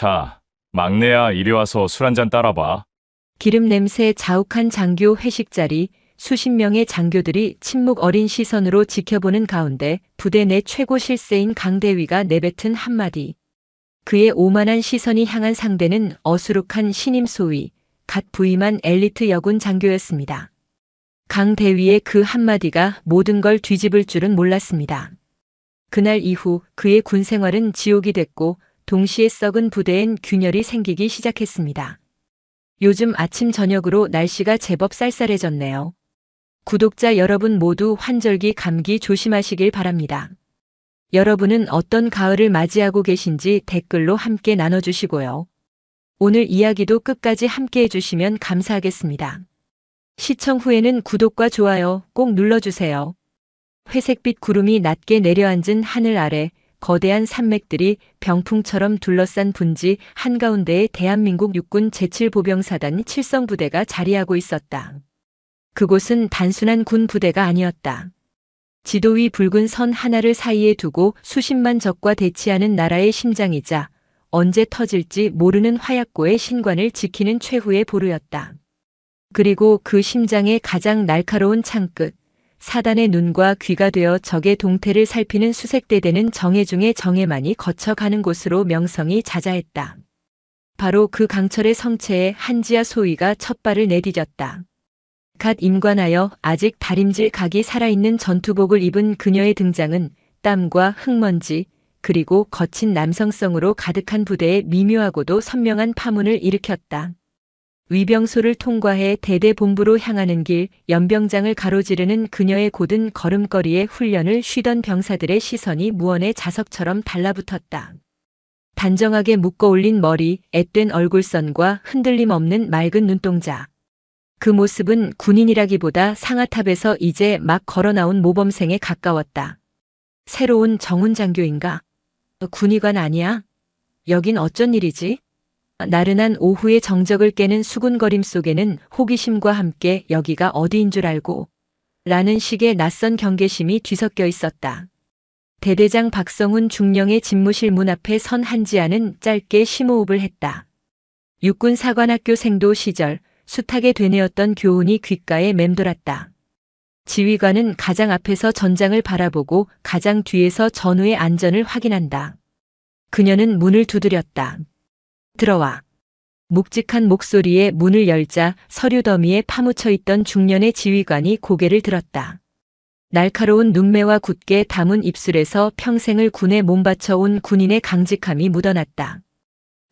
자, 막내야, 이리 와서 술 한잔 따라봐. 기름 냄새 자욱한 장교 회식 자리, 수십 명의 장교들이 침묵 어린 시선으로 지켜보는 가운데 부대 내 최고 실세인 강대위가 내뱉은 한마디. 그의 오만한 시선이 향한 상대는 어수룩한 신임 소위, 갓 부임한 엘리트 여군 장교였습니다. 강대위의 그 한마디가 모든 걸 뒤집을 줄은 몰랐습니다. 그날 이후 그의 군 생활은 지옥이 됐고 동시에 썩은 부대엔 균열이 생기기 시작했습니다. 요즘 아침 저녁으로 날씨가 제법 쌀쌀해졌네요. 구독자 여러분 모두 환절기 감기 조심하시길 바랍니다. 여러분은 어떤 가을을 맞이하고 계신지 댓글로 함께 나눠주시고요. 오늘 이야기도 끝까지 함께 해주시면 감사하겠습니다. 시청 후에는 구독과 좋아요 꼭 눌러주세요. 회색빛 구름이 낮게 내려앉은 하늘 아래 거대한 산맥들이 병풍처럼 둘러싼 분지 한가운데에 대한민국 육군 제7보병사단 칠성부대가 자리하고 있었다. 그곳은 단순한 군 부대가 아니었다. 지도 위 붉은 선 하나를 사이에 두고 수십만 적과 대치하는 나라의 심장이자 언제 터질지 모르는 화약고의 신관을 지키는 최후의 보루였다. 그리고 그 심장의 가장 날카로운 창끝, 사단의 눈과 귀가 되어 적의 동태를 살피는 수색대대는 정예 중의 정예만이 거쳐가는 곳으로 명성이 자자했다. 바로 그 강철의 성체에 한지아 소위가 첫 발을 내디뎠다. 갓 임관하여 아직 다림질 각이 살아있는 전투복을 입은 그녀의 등장은 땀과 흙먼지 그리고 거친 남성성으로 가득한 부대에 미묘하고도 선명한 파문을 일으켰다. 위병소를 통과해 대대본부로 향하는 길 연병장을 가로지르는 그녀의 곧은 걸음걸이에 훈련을 쉬던 병사들의 시선이 무언의 자석처럼 달라붙었다. 단정하게 묶어 올린 머리, 앳된 얼굴선과 흔들림 없는 맑은 눈동자. 그 모습은 군인이라기보다 상아탑에서 이제 막 걸어나온 모범생에 가까웠다. 새로운 정훈 장교인가? 군의관 아니야? 여긴 어쩐 일이지? 나른한 오후의 정적을 깨는 수군거림 속에는 호기심과 함께 여기가 어디인 줄 알고 라는 식의 낯선 경계심이 뒤섞여 있었다. 대대장 박성훈 중령의 집무실 문 앞에 선 한지아는 짧게 심호흡을 했다. 육군사관학교 생도 시절 숱하게 되뇌었던 교훈이 귓가에 맴돌았다. 지휘관은 가장 앞에서 전장을 바라보고 가장 뒤에서 전우의 안전을 확인한다. 그녀는 문을 두드렸다. 들어와. 묵직한 목소리에 문을 열자 서류 더미에 파묻혀 있던 중년의 지휘관이 고개를 들었다. 날카로운 눈매와 굳게 담은 입술에서 평생을 군에 몸바쳐온 군인의 강직함이 묻어났다.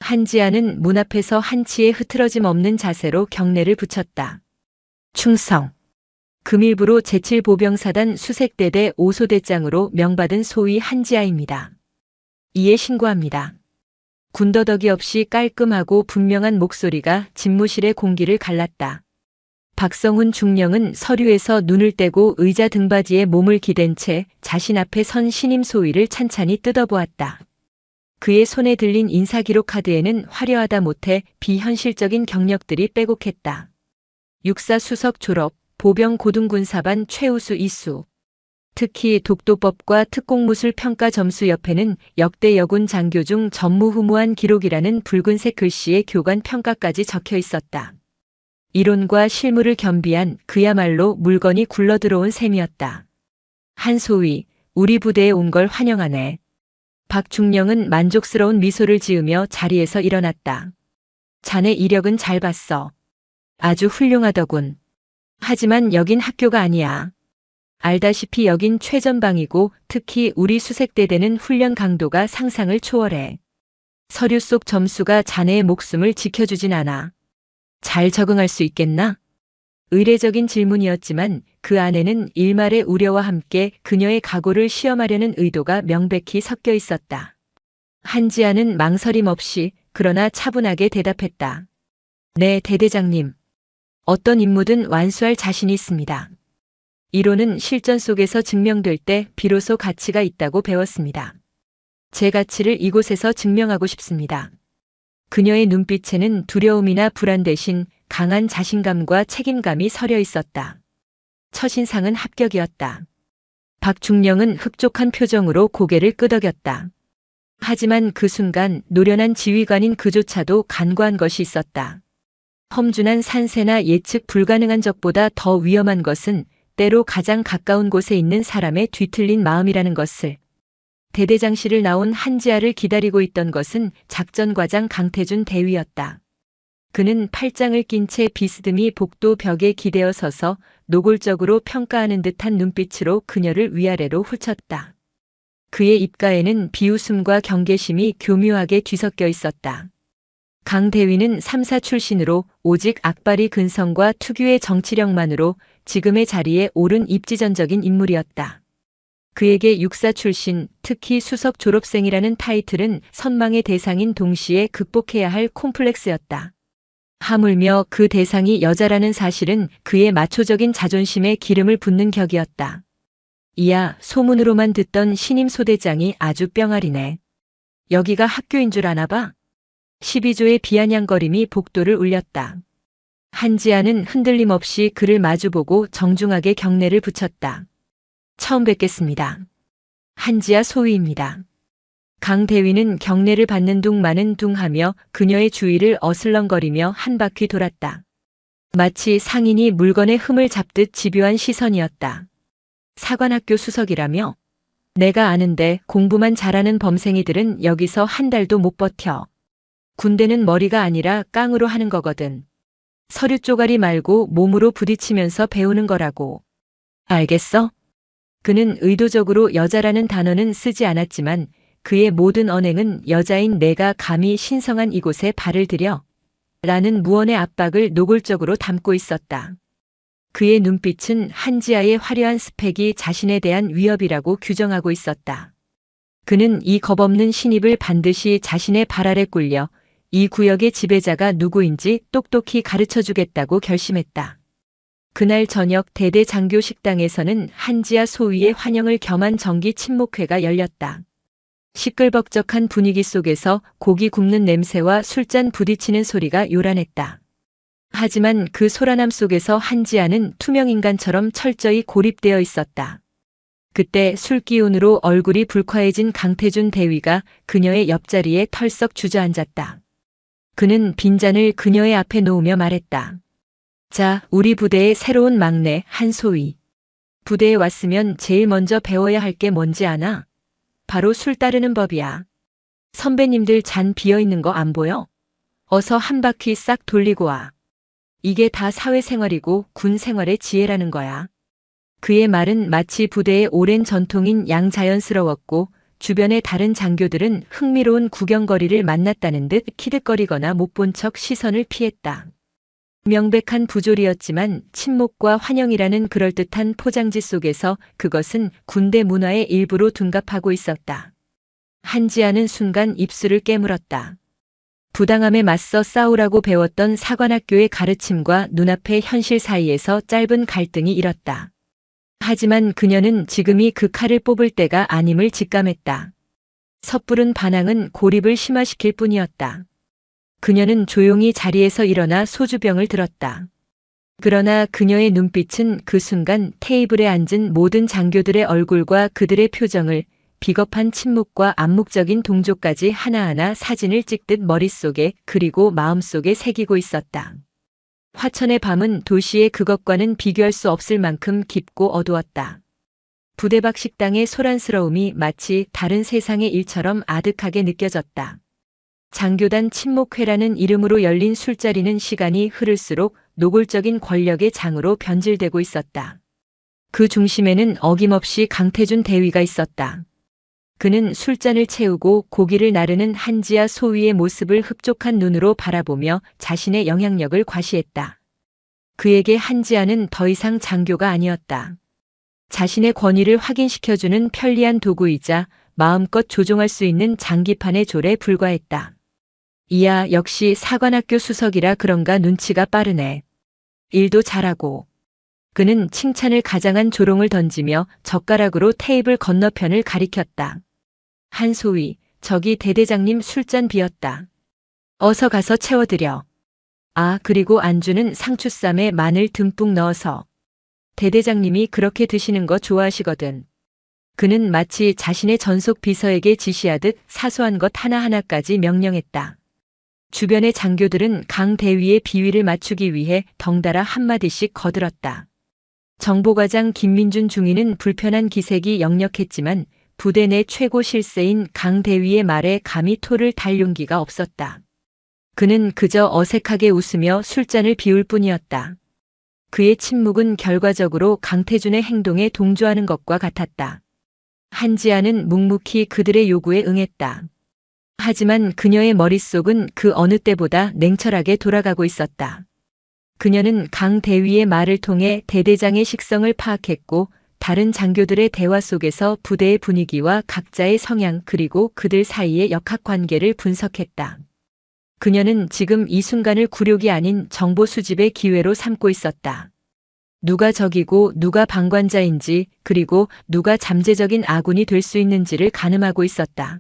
한지아는 문 앞에서 한치의 흐트러짐 없는 자세로 경례를 붙였다. 충성. 금일부로 제7보병사단 수색대대 5소대장으로 명받은 소위 한지아입니다. 이에 신고합니다. 군더더기 없이 깔끔하고 분명한 목소리가 집무실의 공기를 갈랐다. 박성훈 중령은 서류에서 눈을 떼고 의자 등받이에 몸을 기댄 채 자신 앞에 선 신임 소위를 찬찬히 뜯어보았다. 그의 손에 들린 인사기록 카드에는 화려하다 못해 비현실적인 경력들이 빼곡했다. 육사 수석 졸업, 보병 고등군사반 최우수 이수. 특히 독도법과 특공무술 평가 점수 옆에는 역대 여군 장교 중 전무후무한 기록이라는 붉은색 글씨의 교관 평가까지 적혀 있었다. 이론과 실무를 겸비한 그야말로 물건이 굴러들어온 셈이었다. 한소위, 우리 부대에 온 걸 환영하네. 박중령은 만족스러운 미소를 지으며 자리에서 일어났다. 자네 이력은 잘 봤어. 아주 훌륭하더군. 하지만 여긴 학교가 아니야. 알다시피 여긴 최전방이고 특히 우리 수색대대는 훈련 강도가 상상을 초월해. 서류 속 점수가 자네의 목숨을 지켜주진 않아. 잘 적응할 수 있겠나? 의례적인 질문이었지만 그 안에는 일말의 우려와 함께 그녀의 각오를 시험하려는 의도가 명백히 섞여 있었다. 한지아는 망설임 없이 그러나 차분하게 대답했다. 네, 대대장님. 어떤 임무든 완수할 자신이 있습니다. 이론은 실전 속에서 증명될 때 비로소 가치가 있다고 배웠습니다. 제 가치를 이곳에서 증명하고 싶습니다. 그녀의 눈빛에는 두려움이나 불안 대신 강한 자신감과 책임감이 서려 있었다. 첫인상은 합격이었다. 박중령은 흡족한 표정으로 고개를 끄덕였다. 하지만 그 순간 노련한 지휘관인 그조차도 간과한 것이 있었다. 험준한 산세나 예측 불가능한 적보다 더 위험한 것은 때로 가장 가까운 곳에 있는 사람의 뒤틀린 마음이라는 것을. 대대장실을 나온 한지아를 기다리고 있던 것은 작전과장 강태준 대위였다. 그는 팔짱을 낀 채 비스듬히 복도 벽에 기대어 서서 노골적으로 평가하는 듯한 눈빛으로 그녀를 위아래로 훑쳤다. 그의 입가에는 비웃음과 경계심이 교묘하게 뒤섞여 있었다. 강 대위는 3사 출신으로 오직 악바리 근성과 특유의 정치력만으로 지금의 자리에 오른 입지전적인 인물이었다. 그에게 육사 출신, 특히 수석 졸업생이라는 타이틀은 선망의 대상인 동시에 극복해야 할 콤플렉스였다. 하물며 그 대상이 여자라는 사실은 그의 마초적인 자존심에 기름을 붓는 격이었다. 이야, 소문으로만 듣던 신임 소대장이 아주 뿅아리네. 여기가 학교인 줄 아나 봐. 12조의 비아냥거림이 복도를 울렸다. 한지아는 흔들림 없이 그를 마주보고 정중하게 경례를 붙였다. 처음 뵙겠습니다. 한지아 소위입니다. 강 대위는 경례를 받는 둥 마는 둥 하며 그녀의 주위를 어슬렁거리며 한 바퀴 돌았다. 마치 상인이 물건의 흠을 잡듯 집요한 시선이었다. 사관학교 수석이라며? 내가 아는데 공부만 잘하는 범생이들은 여기서 한 달도 못 버텨. 군대는 머리가 아니라 깡으로 하는 거거든. 서류 쪼가리 말고 몸으로 부딪히면서 배우는 거라고. 알겠어? 그는 의도적으로 여자라는 단어는 쓰지 않았지만 그의 모든 언행은 여자인 내가 감히 신성한 이곳에 발을 들여 라는 무언의 압박을 노골적으로 담고 있었다. 그의 눈빛은 한지아의 화려한 스펙이 자신에 대한 위협이라고 규정하고 있었다. 그는 이 겁없는 신입을 반드시 자신의 발 아래 꿀려 이 구역의 지배자가 누구인지 똑똑히 가르쳐주겠다고 결심했다. 그날 저녁 대대장교 식당에서는 한지아 소위의 환영을 겸한 정기 친목회가 열렸다. 시끌벅적한 분위기 속에서 고기 굽는 냄새와 술잔 부딪히는 소리가 요란했다. 하지만 그 소란함 속에서 한지아는 투명인간처럼 철저히 고립되어 있었다. 그때 술기운으로 얼굴이 불쾌해진 강태준 대위가 그녀의 옆자리에 털썩 주저앉았다. 그는 빈잔을 그녀의 앞에 놓으며 말했다. 자, 우리 부대의 새로운 막내 한소위. 부대에 왔으면 제일 먼저 배워야 할 게 뭔지 아나? 바로 술 따르는 법이야. 선배님들 잔 비어있는 거 안 보여? 어서 한 바퀴 싹 돌리고 와. 이게 다 사회생활이고 군 생활의 지혜라는 거야. 그의 말은 마치 부대의 오랜 전통인 양자연스러웠고 주변의 다른 장교들은 흥미로운 구경거리를 만났다는 듯 키득거리거나 못 본 척 시선을 피했다. 명백한 부조리였지만 친목과 환영이라는 그럴듯한 포장지 속에서 그것은 군대 문화의 일부로 둔갑하고 있었다. 한지아는 순간 입술을 깨물었다. 부당함에 맞서 싸우라고 배웠던 사관학교의 가르침과 눈앞의 현실 사이에서 짧은 갈등이 일었다. 하지만 그녀는 지금이 그 칼을 뽑을 때가 아님을 직감했다. 섣부른 반항은 고립을 심화시킬 뿐이었다. 그녀는 조용히 자리에서 일어나 소주병을 들었다. 그러나 그녀의 눈빛은 그 순간 테이블에 앉은 모든 장교들의 얼굴과 그들의 표정을 비겁한 침묵과 암묵적인 동조까지 하나하나 사진을 찍듯 머릿속에 그리고 마음속에 새기고 있었다. 화천의 밤은 도시의 그것과는 비교할 수 없을 만큼 깊고 어두웠다. 부대 밖 식당의 소란스러움이 마치 다른 세상의 일처럼 아득하게 느껴졌다. 장교단 친목회라는 이름으로 열린 술자리는 시간이 흐를수록 노골적인 권력의 장으로 변질되고 있었다. 그 중심에는 어김없이 강태준 대위가 있었다. 그는 술잔을 채우고 고기를 나르는 한지아 소위의 모습을 흡족한 눈으로 바라보며 자신의 영향력을 과시했다. 그에게 한지아는 더 이상 장교가 아니었다. 자신의 권위를 확인시켜주는 편리한 도구이자 마음껏 조종할 수 있는 장기판의 졸에 불과했다. 이야, 역시 사관학교 수석이라 그런가 눈치가 빠르네. 일도 잘하고. 그는 칭찬을 가장한 조롱을 던지며 젓가락으로 테이블 건너편을 가리켰다. 한소위, 저기 대대장님 술잔 비었다. 어서 가서 채워드려. 아, 그리고 안주는 상추쌈에 마늘 듬뿍 넣어서. 대대장님이 그렇게 드시는 거 좋아하시거든. 그는 마치 자신의 전속 비서에게 지시하듯 사소한 것 하나하나까지 명령했다. 주변의 장교들은 강 대위의 비위를 맞추기 위해 덩달아 한마디씩 거들었다. 정보과장 김민준 중위는 불편한 기색이 역력했지만 부대 내 최고 실세인 강 대위의 말에 감히 토를 달 용기가 없었다. 그는 그저 어색하게 웃으며 술잔을 비울 뿐이었다. 그의 침묵은 결과적으로 강태준의 행동에 동조하는 것과 같았다. 한지아는 묵묵히 그들의 요구에 응했다. 하지만 그녀의 머릿속은 그 어느 때보다 냉철하게 돌아가고 있었다. 그녀는 강 대위의 말을 통해 대대장의 식성을 파악했고 다른 장교들의 대화 속에서 부대의 분위기와 각자의 성향 그리고 그들 사이의 역학관계를 분석했다. 그녀는 지금 이 순간을 굴욕이 아닌 정보 수집의 기회로 삼고 있었다. 누가 적이고 누가 방관자인지 그리고 누가 잠재적인 아군이 될 수 있는지를 가늠하고 있었다.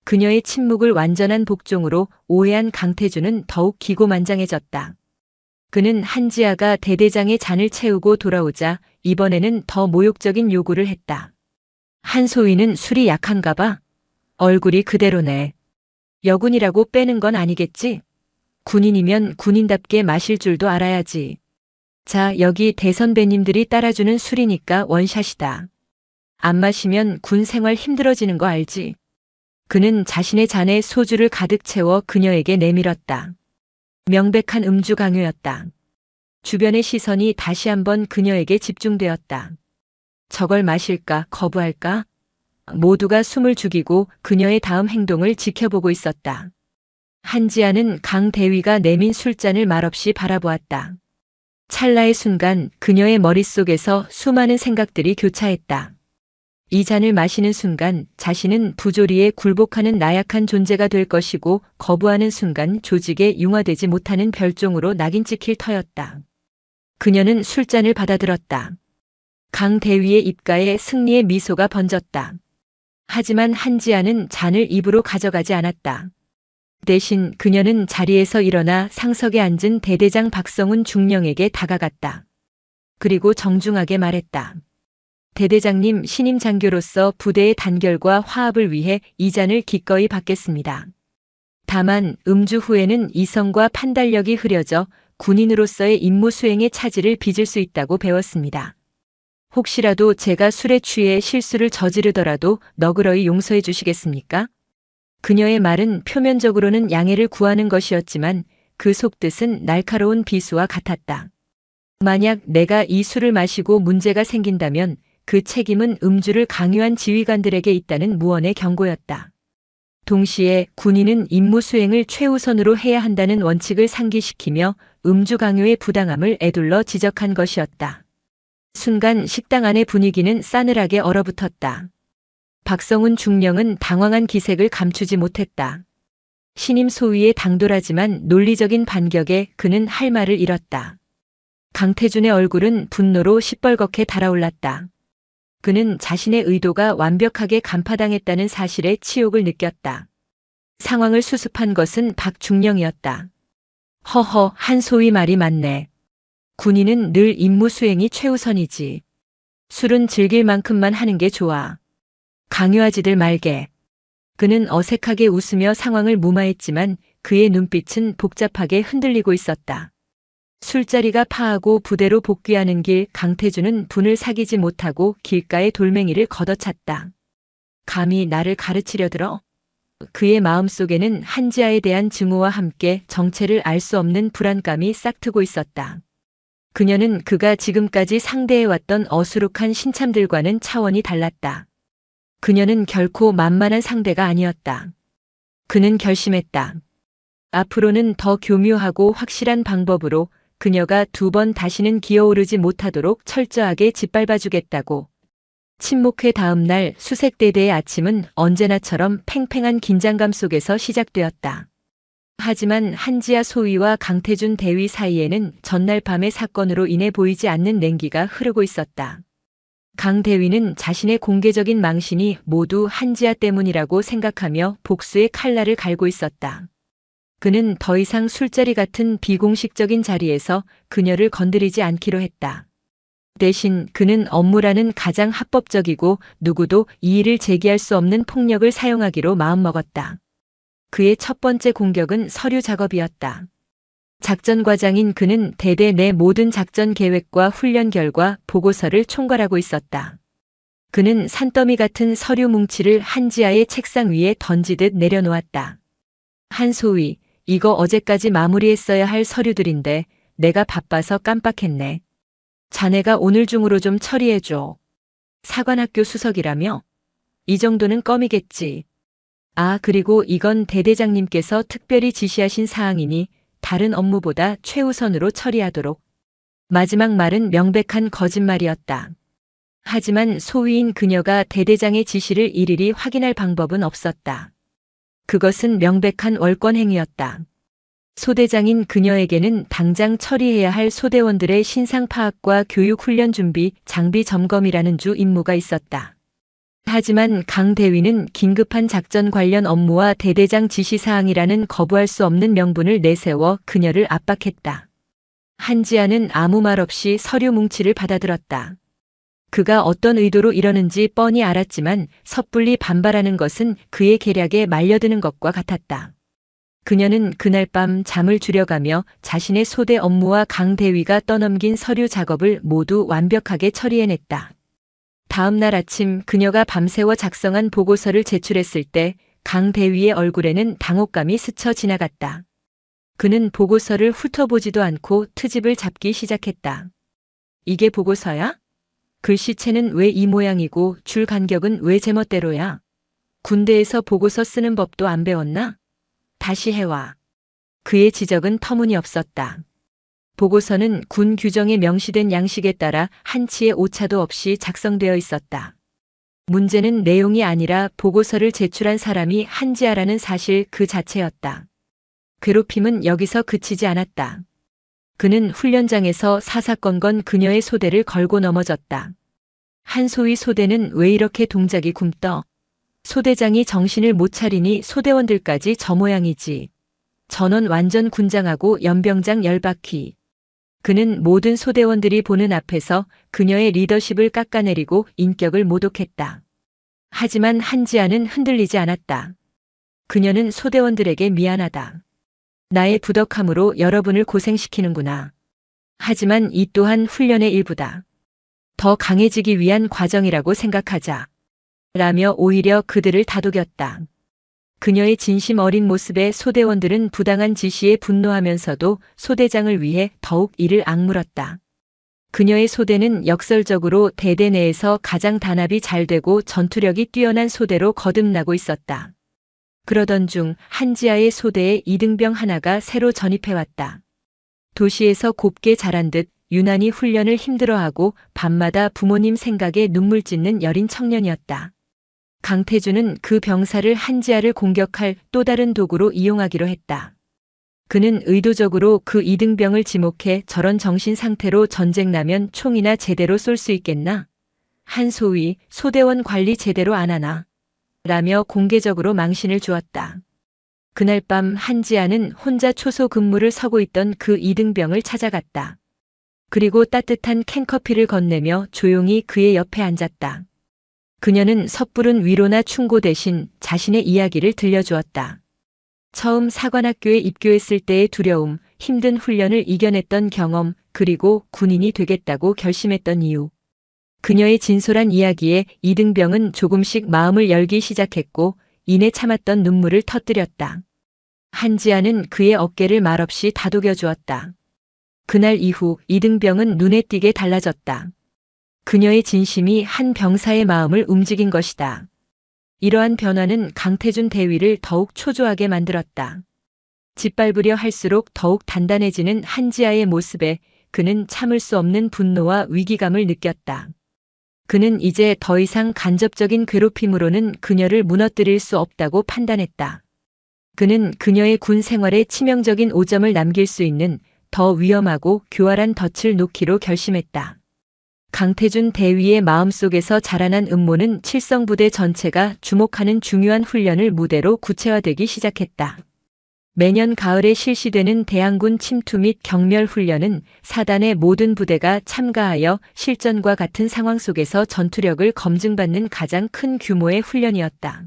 그녀의 침묵을 완전한 복종으로 오해한 강태준은 더욱 기고만장해졌다. 그는 한지아가 대대장의 잔을 채우고 돌아오자 이번에는 더 모욕적인 요구를 했다. 한소희는 술이 약한가 봐. 얼굴이 그대로네. 여군이라고 빼는 건 아니겠지? 군인이면 군인답게 마실 줄도 알아야지. 자, 여기 대선배님들이 따라주는 술이니까 원샷이다. 안 마시면 군 생활 힘들어지는 거 알지? 그는 자신의 잔에 소주를 가득 채워 그녀에게 내밀었다. 명백한 음주 강요였다. 주변의 시선이 다시 한번 그녀에게 집중되었다. 저걸 마실까, 거부할까? 모두가 숨을 죽이고 그녀의 다음 행동을 지켜보고 있었다. 한지아는 강 대위가 내민 술잔을 말없이 바라보았다. 찰나의 순간 그녀의 머릿속에서 수많은 생각들이 교차했다. 이 잔을 마시는 순간 자신은 부조리에 굴복하는 나약한 존재가 될 것이고 거부하는 순간 조직에 융화되지 못하는 별종으로 낙인 찍힐 터였다. 그녀는 술잔을 받아들었다. 강 대위의 입가에 승리의 미소가 번졌다. 하지만 한지아는 잔을 입으로 가져가지 않았다. 대신 그녀는 자리에서 일어나 상석에 앉은 대대장 박성훈 중령에게 다가갔다. 그리고 정중하게 말했다. 대대장님, 신임 장교로서 부대의 단결과 화합을 위해 이 잔을 기꺼이 받겠습니다. 다만 음주 후에는 이성과 판단력이 흐려져 군인으로서의 임무 수행에 차질을 빚을 수 있다고 배웠습니다. 혹시라도 제가 술에 취해 실수를 저지르더라도 너그러이 용서해 주시겠습니까? 그녀의 말은 표면적으로는 양해를 구하는 것이었지만 그 속뜻은 날카로운 비수와 같았다. 만약 내가 이 술을 마시고 문제가 생긴다면 그 책임은 음주를 강요한 지휘관들에게 있다는 무언의 경고였다. 동시에 군인은 임무 수행을 최우선으로 해야 한다는 원칙을 상기시키며 음주 강요의 부당함을 에둘러 지적한 것이었다. 순간 식당 안의 분위기는 싸늘하게 얼어붙었다. 박성훈 중령은 당황한 기색을 감추지 못했다. 신임 소위의 당돌하지만 논리적인 반격에 그는 할 말을 잃었다. 강태준의 얼굴은 분노로 시뻘겋게 달아올랐다. 그는 자신의 의도가 완벽하게 간파당했다는 사실에 치욕을 느꼈다. 상황을 수습한 것은 박중령이었다. 허허, 한소희 말이 맞네. 군인은 늘 임무 수행이 최우선이지. 술은 즐길 만큼만 하는 게 좋아. 강요하지들 말게. 그는 어색하게 웃으며 상황을 무마했지만 그의 눈빛은 복잡하게 흔들리고 있었다. 술자리가 파하고 부대로 복귀하는 길 강태준은 분을 사귀지 못하고 길가에 돌멩이를 걷어찼다. 감히 나를 가르치려 들어? 그의 마음속에는 한지아에 대한 증오와 함께 정체를 알 수 없는 불안감이 싹트고 있었다. 그녀는 그가 지금까지 상대해왔던 어수룩한 신참들과는 차원이 달랐다. 그녀는 결코 만만한 상대가 아니었다. 그는 결심했다. 앞으로는 더 교묘하고 확실한 방법으로 그녀가 2번 다시는 기어오르지 못하도록 철저하게 짓밟아주겠다고. 침묵회 다음 날 수색대대의 아침은 언제나처럼 팽팽한 긴장감 속에서 시작되었다. 하지만 한지아 소위와 강태준 대위 사이에는 전날 밤의 사건으로 인해 보이지 않는 냉기가 흐르고 있었다. 강 대위는 자신의 공개적인 망신이 모두 한지아 때문이라고 생각하며 복수의 칼날을 갈고 있었다. 그는 더 이상 술자리 같은 비공식적인 자리에서 그녀를 건드리지 않기로 했다. 대신 그는 업무라는 가장 합법적이고 누구도 이의를 제기할 수 없는 폭력을 사용하기로 마음먹었다. 그의 첫 번째 공격은 서류 작업이었다. 작전과장인 그는 대대 내 모든 작전 계획과 훈련 결과 보고서를 총괄하고 있었다. 그는 산더미 같은 서류 뭉치를 한지아의 책상 위에 던지듯 내려놓았다. 한소희, 이거 어제까지 마무리했어야 할 서류들인데 내가 바빠서 깜빡했네. 자네가 오늘 중으로 좀 처리해줘. 사관학교 수석이라며? 이 정도는 껌이겠지. 아, 그리고 이건 대대장님께서 특별히 지시하신 사항이니 다른 업무보다 최우선으로 처리하도록. 마지막 말은 명백한 거짓말이었다. 하지만 소위인 그녀가 대대장의 지시를 일일이 확인할 방법은 없었다. 그것은 명백한 월권행위였다. 소대장인 그녀에게는 당장 처리해야 할 소대원들의 신상 파악과 교육 훈련 준비, 장비 점검이라는 주 임무가 있었다. 하지만 강 대위는 긴급한 작전 관련 업무와 대대장 지시사항이라는 거부할 수 없는 명분을 내세워 그녀를 압박했다. 한지아는 아무 말 없이 서류 뭉치를 받아들었다. 그가 어떤 의도로 이러는지 뻔히 알았지만 섣불리 반발하는 것은 그의 계략에 말려드는 것과 같았다. 그녀는 그날 밤 잠을 줄여가며 자신의 소대 업무와 강 대위가 떠넘긴 서류 작업을 모두 완벽하게 처리해냈다. 다음 날 아침 그녀가 밤새워 작성한 보고서를 제출했을 때 강 대위의 얼굴에는 당혹감이 스쳐 지나갔다. 그는 보고서를 훑어보지도 않고 트집을 잡기 시작했다. 이게 보고서야? 글씨체는 왜 이 모양이고 줄 간격은 왜 제멋대로야? 군대에서 보고서 쓰는 법도 안 배웠나? 다시 해와. 그의 지적은 터무니없었다. 보고서는 군 규정에 명시된 양식에 따라 한치의 오차도 없이 작성되어 있었다. 문제는 내용이 아니라 보고서를 제출한 사람이 한지아라는 사실 그 자체였다. 괴롭힘은 여기서 그치지 않았다. 그는 훈련장에서 사사건건 그녀의 소대를 걸고 넘어졌다. 한소희 소대는 왜 이렇게 동작이 굼떠? 소대장이 정신을 못 차리니 소대원들까지 저 모양이지. 전원 완전 군장하고 연병장 10바퀴. 그는 모든 소대원들이 보는 앞에서 그녀의 리더십을 깎아내리고 인격을 모독했다. 하지만 한지아는 흔들리지 않았다. 그녀는 소대원들에게 미안하다. 나의 부덕함으로 여러분을 고생시키는구나. 하지만 이 또한 훈련의 일부다. 더 강해지기 위한 과정이라고 생각하자. 라며 오히려 그들을 다독였다. 그녀의 진심 어린 모습에 소대원들은 부당한 지시에 분노하면서도 소대장을 위해 더욱 이를 악물었다. 그녀의 소대는 역설적으로 대대 내에서 가장 단합이 잘 되고 전투력이 뛰어난 소대로 거듭나고 있었다. 그러던 중 한지아의 소대에 이등병 하나가 새로 전입해왔다. 도시에서 곱게 자란 듯 유난히 훈련을 힘들어하고 밤마다 부모님 생각에 눈물 찢는 여린 청년이었다. 강태준은 그 병사를 한지아를 공격할 또 다른 도구로 이용하기로 했다. 그는 의도적으로 그 이등병을 지목해 저런 정신 상태로 전쟁 나면 총이나 제대로 쏠 수 있겠나? 한소위, 소대원 관리 제대로 안 하나? 라며 공개적으로 망신을 주었다. 그날 밤 한지아는 혼자 초소 근무를 서고 있던 그 이등병을 찾아갔다. 그리고 따뜻한 캔커피를 건네며 조용히 그의 옆에 앉았다. 그녀는 섣부른 위로나 충고 대신 자신의 이야기를 들려주었다. 처음 사관학교에 입교했을 때의 두려움, 힘든 훈련을 이겨냈던 경험, 그리고 군인이 되겠다고 결심했던 이유. 그녀의 진솔한 이야기에 이등병은 조금씩 마음을 열기 시작했고 이내 참았던 눈물을 터뜨렸다. 한지아는 그의 어깨를 말없이 다독여 주었다. 그날 이후 이등병은 눈에 띄게 달라졌다. 그녀의 진심이 한 병사의 마음을 움직인 것이다. 이러한 변화는 강태준 대위를 더욱 초조하게 만들었다. 짓밟으려 할수록 더욱 단단해지는 한지아의 모습에 그는 참을 수 없는 분노와 위기감을 느꼈다. 그는 이제 더 이상 간접적인 괴롭힘으로는 그녀를 무너뜨릴 수 없다고 판단했다. 그는 그녀의 군 생활에 치명적인 오점을 남길 수 있는 더 위험하고 교활한 덫을 놓기로 결심했다. 강태준 대위의 마음속에서 자라난 음모는 칠성부대 전체가 주목하는 중요한 훈련을 무대로 구체화되기 시작했다. 매년 가을에 실시되는 대항군 침투 및 경멸 훈련은 사단의 모든 부대가 참가하여 실전과 같은 상황 속에서 전투력을 검증받는 가장 큰 규모의 훈련이었다.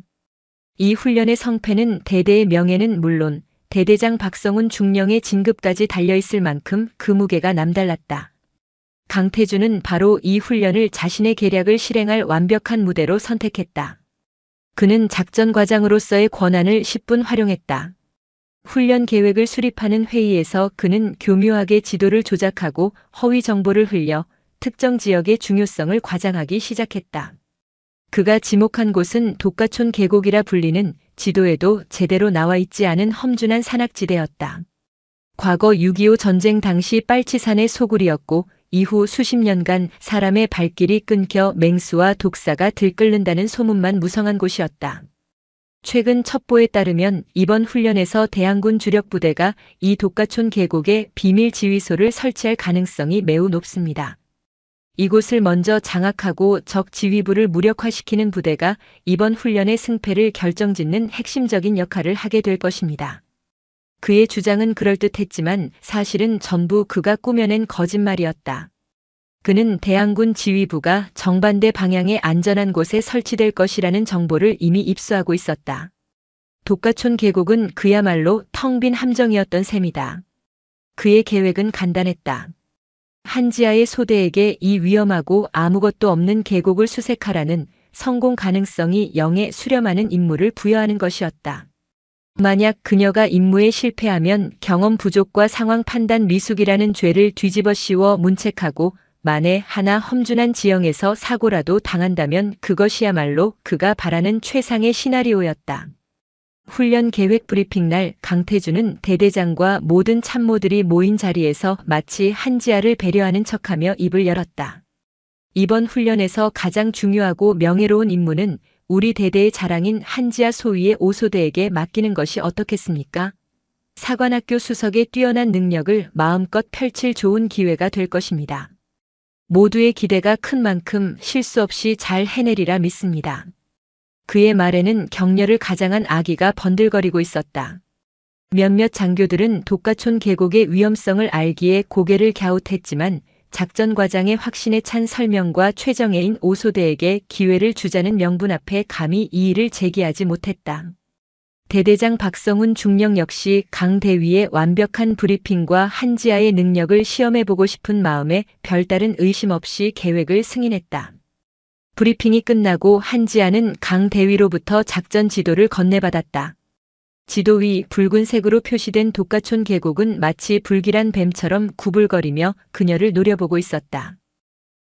이 훈련의 성패는 대대의 명예는 물론 대대장 박성훈 중령의 진급까지 달려있을 만큼 그 무게가 남달랐다. 강태준은 바로 이 훈련을 자신의 계략을 실행할 완벽한 무대로 선택했다. 그는 작전 과장으로서의 권한을 10분 활용했다. 훈련 계획을 수립하는 회의에서 그는 교묘하게 지도를 조작하고 허위 정보를 흘려 특정 지역의 중요성을 과장하기 시작했다. 그가 지목한 곳은 독가촌 계곡이라 불리는 지도에도 제대로 나와 있지 않은 험준한 산악지대였다. 과거 6.25 전쟁 당시 빨치산의 소굴이었고 이후 수십 년간 사람의 발길이 끊겨 맹수와 독사가 들끓는다는 소문만 무성한 곳이었다. 최근 첩보에 따르면 이번 훈련에서 대항군 주력 부대가 이 독가촌 계곡에 비밀 지휘소를 설치할 가능성이 매우 높습니다. 이곳을 먼저 장악하고 적 지휘부를 무력화시키는 부대가 이번 훈련의 승패를 결정짓는 핵심적인 역할을 하게 될 것입니다. 그의 주장은 그럴듯했지만 사실은 전부 그가 꾸며낸 거짓말이었다. 그는 대항군 지휘부가 정반대 방향의 안전한 곳에 설치될 것이라는 정보를 이미 입수하고 있었다. 독가촌 계곡은 그야말로 텅 빈 함정이었던 셈이다. 그의 계획은 간단했다. 한지아의 소대에게 이 위험하고 아무것도 없는 계곡을 수색하라는 성공 가능성이 0에 수렴하는 임무를 부여하는 것이었다. 만약 그녀가 임무에 실패하면 경험 부족과 상황 판단 미숙이라는 죄를 뒤집어 씌워 문책하고 만에 하나 험준한 지형에서 사고라도 당한다면 그것이야말로 그가 바라는 최상의 시나리오였다. 훈련 계획 브리핑 날 강태준은 대대장과 모든 참모들이 모인 자리에서 마치 한지아를 배려하는 척하며 입을 열었다. 이번 훈련에서 가장 중요하고 명예로운 임무는 우리 대대의 자랑인 한지아 소위의 5소대에게 맡기는 것이 어떻겠습니까? 사관학교 수석의 뛰어난 능력을 마음껏 펼칠 좋은 기회가 될 것입니다. 모두의 기대가 큰 만큼 실수 없이 잘 해내리라 믿습니다. 그의 말에는 격려를 가장한 아기가 번들거리고 있었다. 몇몇 장교들은 독가촌 계곡의 위험성을 알기에 고개를 갸웃했지만 작전 과장의 확신에 찬 설명과 최정예인 5소대에게 기회를 주자는 명분 앞에 감히 이의를 제기하지 못했다. 대대장 박성훈 중령 역시 강 대위의 완벽한 브리핑과 한지아의 능력을 시험해보고 싶은 마음에 별다른 의심 없이 계획을 승인했다. 브리핑이 끝나고 한지아는 강 대위로부터 작전 지도를 건네받았다. 지도 위 붉은색으로 표시된 독가촌 계곡은 마치 불길한 뱀처럼 구불거리며 그녀를 노려보고 있었다.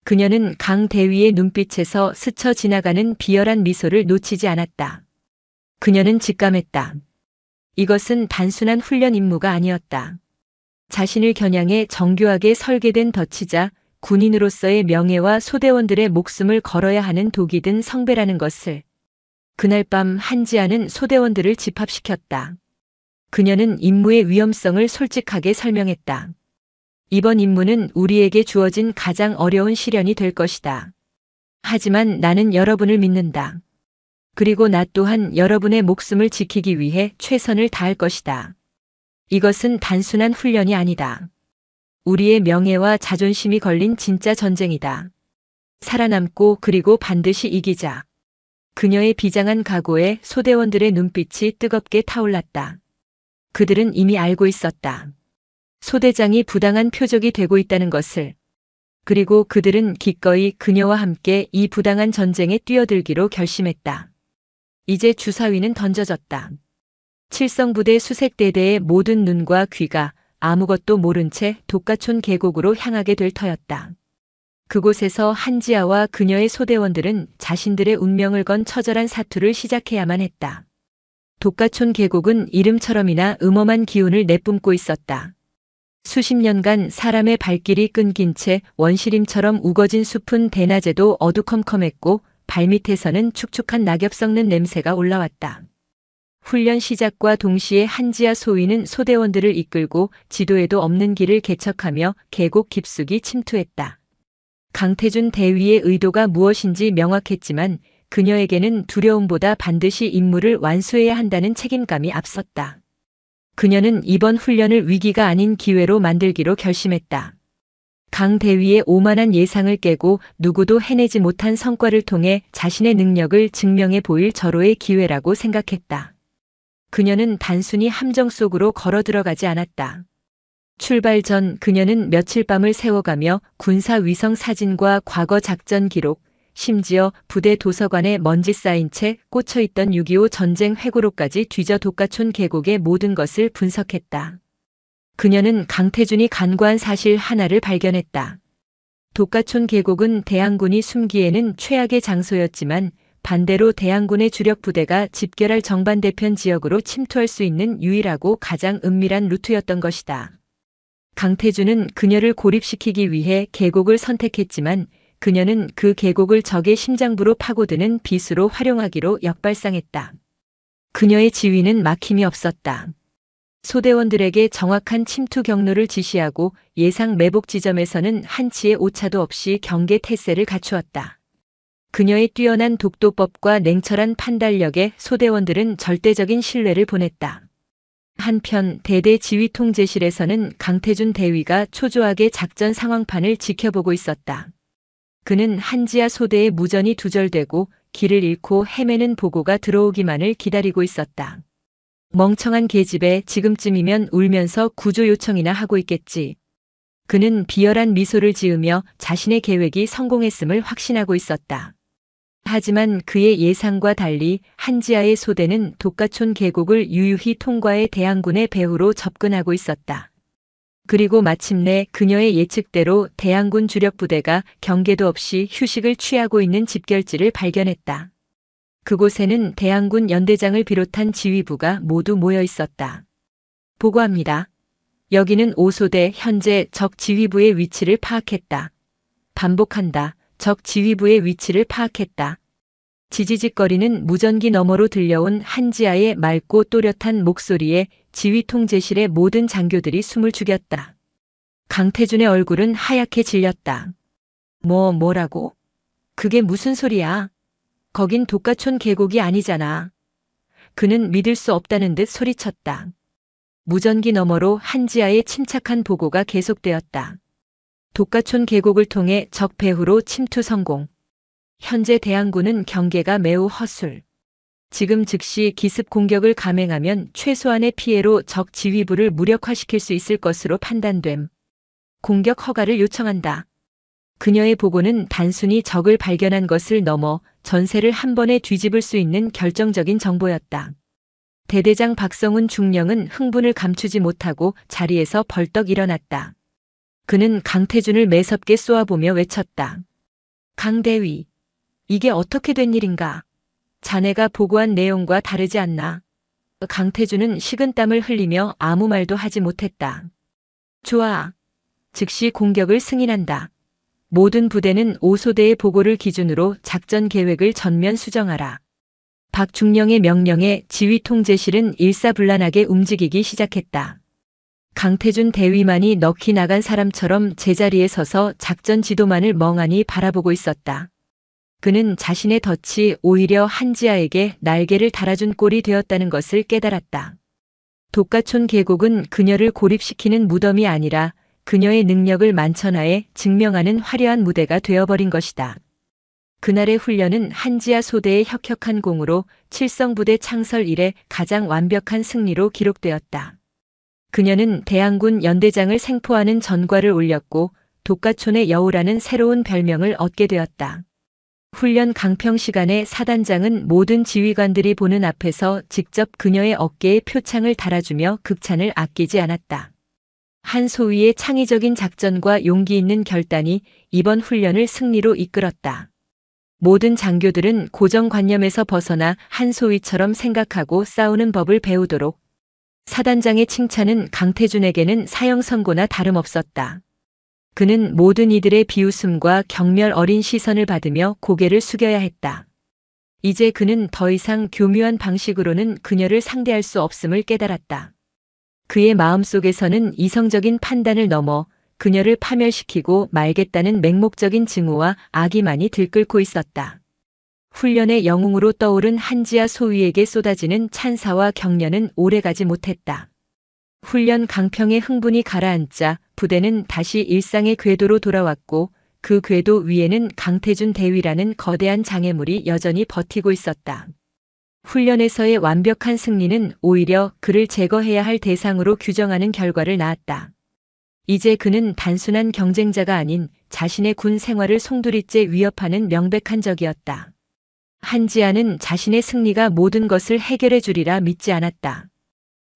그녀는 강 대위의 눈빛에서 스쳐 지나가는 비열한 미소를 놓치지 않았다. 그녀는 직감했다. 이것은 단순한 훈련 임무가 아니었다. 자신을 겨냥해 정교하게 설계된 덫이자 군인으로서의 명예와 소대원들의 목숨을 걸어야 하는 독이 든 성배라는 것을. 그날 밤 한지아는 소대원들을 집합시켰다. 그녀는 임무의 위험성을 솔직하게 설명했다. 이번 임무는 우리에게 주어진 가장 어려운 시련이 될 것이다. 하지만 나는 여러분을 믿는다. 그리고 나 또한 여러분의 목숨을 지키기 위해 최선을 다할 것이다. 이것은 단순한 훈련이 아니다. 우리의 명예와 자존심이 걸린 진짜 전쟁이다. 살아남고 그리고 반드시 이기자. 그녀의 비장한 각오에 소대원들의 눈빛이 뜨겁게 타올랐다. 그들은 이미 알고 있었다. 소대장이 부당한 표적이 되고 있다는 것을. 그리고 그들은 기꺼이 그녀와 함께 이 부당한 전쟁에 뛰어들기로 결심했다. 이제 주사위는 던져졌다. 칠성부대 수색대대의 모든 눈과 귀가 아무것도 모른 채 독가촌 계곡으로 향하게 될 터였다. 그곳에서 한지아와 그녀의 소대원들은 자신들의 운명을 건 처절한 사투를 시작해야만 했다. 독가촌 계곡은 이름처럼이나 음험한 기운을 내뿜고 있었다. 수십 년간 사람의 발길이 끊긴 채 원시림처럼 우거진 숲은 대낮에도 어두컴컴했고 발밑에서는 축축한 낙엽 썩는 냄새가 올라왔다. 훈련 시작과 동시에 한지아 소위는 소대원들을 이끌고 지도에도 없는 길을 개척하며 계곡 깊숙이 침투했다. 강태준 대위의 의도가 무엇인지 명확했지만 그녀에게는 두려움보다 반드시 임무를 완수해야 한다는 책임감이 앞섰다. 그녀는 이번 훈련을 위기가 아닌 기회로 만들기로 결심했다. 강 대위의 오만한 예상을 깨고 누구도 해내지 못한 성과를 통해 자신의 능력을 증명해 보일 절호의 기회라고 생각했다. 그녀는 단순히 함정 속으로 걸어 들어가지 않았다. 출발 전 그녀는 며칠 밤을 새워가며 군사 위성 사진과 과거 작전 기록, 심지어 부대 도서관에 먼지 쌓인 채 꽂혀있던 6.25 전쟁 회고록까지 뒤져 독가촌 계곡의 모든 것을 분석했다. 그녀는 강태준이 간과한 사실 하나를 발견했다. 독가촌 계곡은 대항군이 숨기에는 최악의 장소였지만 반대로 대항군의 주력 부대가 집결할 정반대편 지역으로 침투할 수 있는 유일하고 가장 은밀한 루트였던 것이다. 강태준은 그녀를 고립시키기 위해 계곡을 선택했지만 그녀는 그 계곡을 적의 심장부로 파고드는 비수로 활용하기로 역발상했다. 그녀의 지휘는 막힘이 없었다. 소대원들에게 정확한 침투 경로를 지시하고 예상 매복 지점에서는 한치의 오차도 없이 경계 태세를 갖추었다. 그녀의 뛰어난 독도법과 냉철한 판단력에 소대원들은 절대적인 신뢰를 보냈다. 한편 대대 지휘 통제실에서는 강태준 대위가 초조하게 작전 상황판을 지켜보고 있었다. 그는 한지아 소대의 무전이 두절되고 길을 잃고 헤매는 보고가 들어오기만을 기다리고 있었다. 멍청한 계집애, 지금쯤이면 울면서 구조 요청이나 하고 있겠지. 그는 비열한 미소를 지으며 자신의 계획이 성공했음을 확신하고 있었다. 하지만 그의 예상과 달리 한지아의 소대는 독가촌 계곡을 유유히 통과해 대항군의 배후로 접근하고 있었다. 그리고 마침내 그녀의 예측대로 대항군 주력 부대가 경계도 없이 휴식을 취하고 있는 집결지를 발견했다. 그곳에는 대항군 연대장을 비롯한 지휘부가 모두 모여 있었다. 보고합니다. 여기는 5소대 현재 적 지휘부의 위치를 파악했다. 반복한다. 적 지휘부의 위치를 파악했다. 지지직거리는 무전기 너머로 들려온 한지아의 맑고 또렷한 목소리에 지휘 통제실의 모든 장교들이 숨을 죽였다. 강태준의 얼굴은 하얗게 질렸다. 뭐라고? 그게 무슨 소리야? 거긴 독가촌 계곡이 아니잖아. 그는 믿을 수 없다는 듯 소리쳤다. 무전기 너머로 한지아의 침착한 보고가 계속되었다. 독가촌 계곡을 통해 적 배후로 침투 성공. 현재 대항군은 경계가 매우 허술. 지금 즉시 기습 공격을 감행하면 최소한의 피해로 적 지휘부를 무력화시킬 수 있을 것으로 판단됨. 공격 허가를 요청한다. 그녀의 보고는 단순히 적을 발견한 것을 넘어 전세를 한 번에 뒤집을 수 있는 결정적인 정보였다. 대대장 박성훈 중령은 흥분을 감추지 못하고 자리에서 벌떡 일어났다. 그는 강태준을 매섭게 쏘아보며 외쳤다. 강대위, 이게 어떻게 된 일인가? 자네가 보고한 내용과 다르지 않나? 강태준은 식은땀을 흘리며 아무 말도 하지 못했다. 좋아. 즉시 공격을 승인한다. 모든 부대는 5소대의 보고를 기준으로 작전 계획을 전면 수정하라. 박 중령의 명령에 지휘 통제실은 일사불란하게 움직이기 시작했다. 강태준 대위만이 넋이 나간 사람처럼 제자리에 서서 작전 지도만을 멍하니 바라보고 있었다. 그는 자신의 덫이 오히려 한지아에게 날개를 달아준 꼴이 되었다는 것을 깨달았다. 독가촌 계곡은 그녀를 고립시키는 무덤이 아니라 그녀의 능력을 만천하에 증명하는 화려한 무대가 되어버린 것이다. 그날의 훈련은 한지아 소대의 혁혁한 공으로 칠성부대 창설 이래 가장 완벽한 승리로 기록되었다. 그녀는 대항군 연대장을 생포하는 전과를 올렸고 독가촌의 여우라는 새로운 별명을 얻게 되었다. 훈련 강평 시간에 사단장은 모든 지휘관들이 보는 앞에서 직접 그녀의 어깨에 표창을 달아주며 극찬을 아끼지 않았다. 한 소위의 창의적인 작전과 용기 있는 결단이 이번 훈련을 승리로 이끌었다. 모든 장교들은 고정관념에서 벗어나 한 소위처럼 생각하고 싸우는 법을 배우도록. 사단장의 칭찬은 강태준에게는 사형 선고나 다름없었다. 그는 모든 이들의 비웃음과 경멸 어린 시선을 받으며 고개를 숙여야 했다. 이제 그는 더 이상 교묘한 방식으로는 그녀를 상대할 수 없음을 깨달았다. 그의 마음속에서는 이성적인 판단을 넘어 그녀를 파멸시키고 말겠다는 맹목적인 증오와 악의만이 들끓고 있었다. 훈련의 영웅으로 떠오른 한지아 소위에게 쏟아지는 찬사와 격려는 오래가지 못했다. 훈련 강평의 흥분이 가라앉자 부대는 다시 일상의 궤도로 돌아왔고 그 궤도 위에는 강태준 대위라는 거대한 장애물이 여전히 버티고 있었다. 훈련에서의 완벽한 승리는 오히려 그를 제거해야 할 대상으로 규정하는 결과를 낳았다. 이제 그는 단순한 경쟁자가 아닌 자신의 군 생활을 송두리째 위협하는 명백한 적이었다. 한지아는 자신의 승리가 모든 것을 해결해 주리라 믿지 않았다.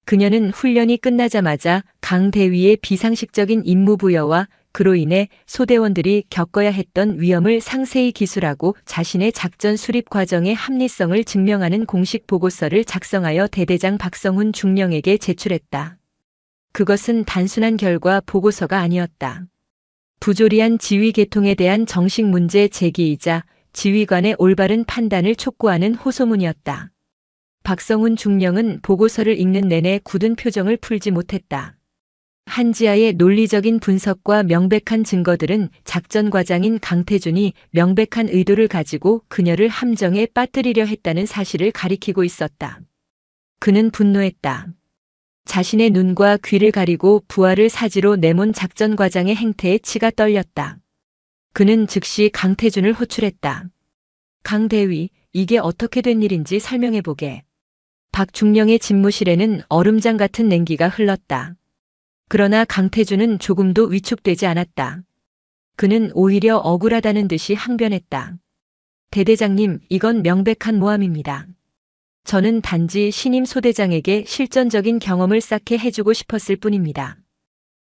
그녀는 훈련이 끝나자마자 강 대위의 비상식적인 임무 부여와 그로 인해 소대원들이 겪어야 했던 위험을 상세히 기술하고 자신의 작전 수립 과정의 합리성을 증명하는 공식 보고서를 작성하여 대대장 박성훈 중령에게 제출했다. 그것은 단순한 결과 보고서가 아니었다. 부조리한 지휘 계통에 대한 정식 문제 제기이자 지휘관의 올바른 판단을 촉구하는 호소문이었다. 박성훈 중령은 보고서를 읽는 내내 굳은 표정을 풀지 못했다. 한지아의 논리적인 분석과 명백한 증거들은 작전 과장인 강태준이 명백한 의도를 가지고 그녀를 함정에 빠뜨리려 했다는 사실을 가리키고 있었다. 그는 분노했다. 자신의 눈과 귀를 가리고 부하를 사지로 내몬 작전 과장의 행태에 치가 떨렸다. 그는 즉시 강태준을 호출했다. 강 대위, 이게 어떻게 된 일인지 설명해보게. 박중령의 집무실에는 얼음장 같은 냉기가 흘렀다. 그러나 강태준은 조금도 위축되지 않았다. 그는 오히려 억울하다는 듯이 항변했다. 대대장님, 이건 명백한 모함입니다. 저는 단지 신임 소대장에게 실전적인 경험을 쌓게 해주고 싶었을 뿐입니다.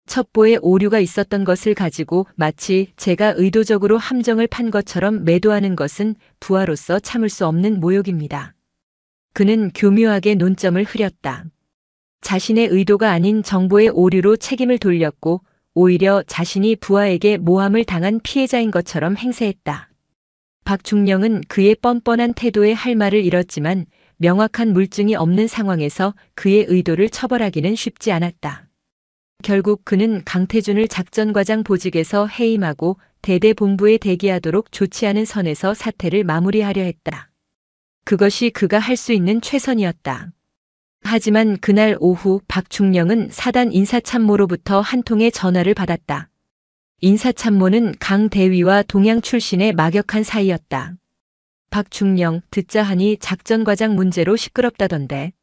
첩보에 오류가 있었던 것을 가지고 마치 제가 의도적으로 함정을 판 것처럼 매도하는 것은 부하로서 참을 수 없는 모욕입니다. 그는 교묘하게 논점을 흐렸다. 자신의 의도가 아닌 정보의 오류로 책임을 돌렸고 오히려 자신이 부하에게 모함을 당한 피해자인 것처럼 행세했다. 박중령은 그의 뻔뻔한 태도에 할 말을 잃었지만 명확한 물증이 없는 상황에서 그의 의도를 처벌하기는 쉽지 않았다. 결국 그는 강태준을 작전과장 보직에서 해임하고 대대본부에 대기하도록 조치하는 선에서 사태를 마무리하려 했다. 그것이 그가 할 수 있는 최선이었다. 하지만 그날 오후 박중령은 사단 인사참모로부터 한 통의 전화를 받았다. 인사참모는 강 대위와 동양 출신의 막역한 사이였다. 박중령, 듣자 하니 작전과장 문제로 시끄럽다던데.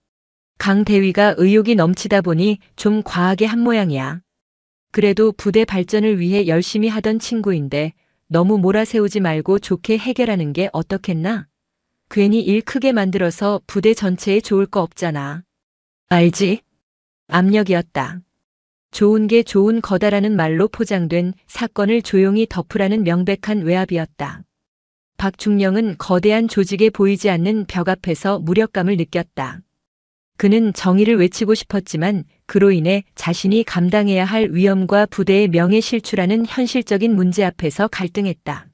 강 대위가 의욕이 넘치다 보니 좀 과하게 한 모양이야. 그래도 부대 발전을 위해 열심히 하던 친구인데 너무 몰아세우지 말고 좋게 해결하는 게 어떻겠나? 괜히 일 크게 만들어서 부대 전체에 좋을 거 없잖아. 알지? 압력이었다. 좋은 게 좋은 거다라는 말로 포장된 사건을 조용히 덮으라는 명백한 외압이었다. 박중령은 거대한 조직에 보이지 않는 벽 앞에서 무력감을 느꼈다. 그는 정의를 외치고 싶었지만 그로 인해 자신이 감당해야 할 위험과 부대의 명예실추라는 현실적인 문제 앞에서 갈등했다.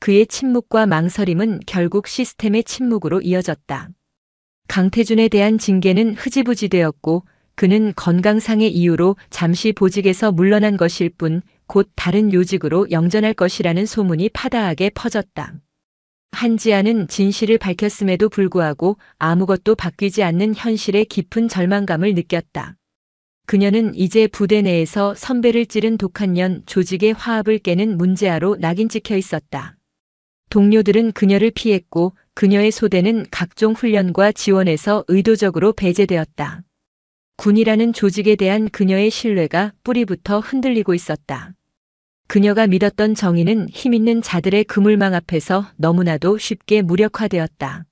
그의 침묵과 망설임은 결국 시스템의 침묵으로 이어졌다. 강태준에 대한 징계는 흐지부지 되었고 그는 건강상의 이유로 잠시 보직에서 물러난 것일 뿐 곧 다른 요직으로 영전할 것이라는 소문이 파다하게 퍼졌다. 한지아는 진실을 밝혔음에도 불구하고 아무것도 바뀌지 않는 현실에 깊은 절망감을 느꼈다. 그녀는 이제 부대 내에서 선배를 찌른 독한 년 조직의 화합을 깨는 문제아로 낙인 찍혀 있었다. 동료들은 그녀를 피했고 그녀의 소대는 각종 훈련과 지원에서 의도적으로 배제되었다. 군이라는 조직에 대한 그녀의 신뢰가 뿌리부터 흔들리고 있었다. 그녀가 믿었던 정의는 힘있는 자들의 그물망 앞에서 너무나도 쉽게 무력화되었다.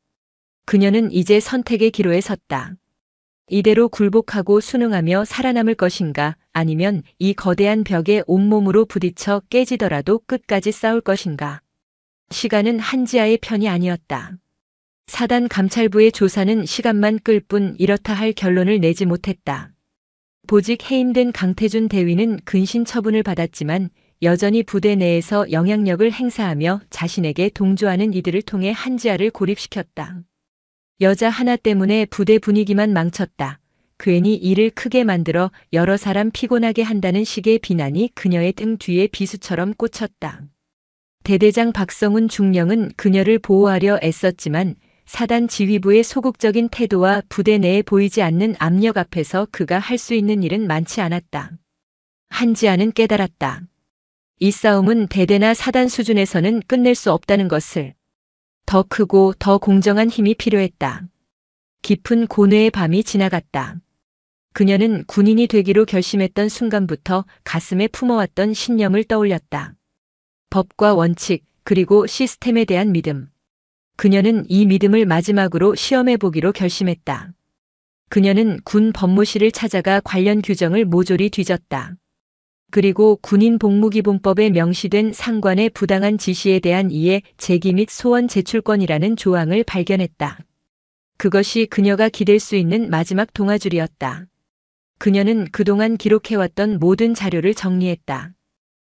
그녀는 이제 선택의 기로에 섰다. 이대로 굴복하고 순응하며 살아남을 것인가 아니면 이 거대한 벽에 온몸으로 부딪혀 깨지더라도 끝까지 싸울 것인가. 시간은 한지아의 편이 아니었다. 사단 감찰부의 조사는 시간만 끌 뿐 이렇다 할 결론을 내지 못했다. 보직 해임된 강태준 대위는 근신 처분을 받았지만 여전히 부대 내에서 영향력을 행사하며 자신에게 동조하는 이들을 통해 한지아를 고립시켰다. 여자 하나 때문에 부대 분위기만 망쳤다. 괜히 일을 크게 만들어 여러 사람 피곤하게 한다는 식의 비난이 그녀의 등 뒤에 비수처럼 꽂혔다. 대대장 박성훈 중령은 그녀를 보호하려 애썼지만 사단 지휘부의 소극적인 태도와 부대 내에 보이지 않는 압력 앞에서 그가 할 수 있는 일은 많지 않았다. 한지아는 깨달았다. 이 싸움은 대대나 사단 수준에서는 끝낼 수 없다는 것을. 더 크고 더 공정한 힘이 필요했다. 깊은 고뇌의 밤이 지나갔다. 그녀는 군인이 되기로 결심했던 순간부터 가슴에 품어왔던 신념을 떠올렸다. 법과 원칙, 그리고 시스템에 대한 믿음. 그녀는 이 믿음을 마지막으로 시험해 보기로 결심했다. 그녀는 군 법무실을 찾아가 관련 규정을 모조리 뒤졌다. 그리고 군인 복무기본법에 명시된 상관의 부당한 지시에 대한 이해, 제기 및 소원 제출권이라는 조항을 발견했다. 그것이 그녀가 기댈 수 있는 마지막 동아줄이었다. 그녀는 그동안 기록해왔던 모든 자료를 정리했다.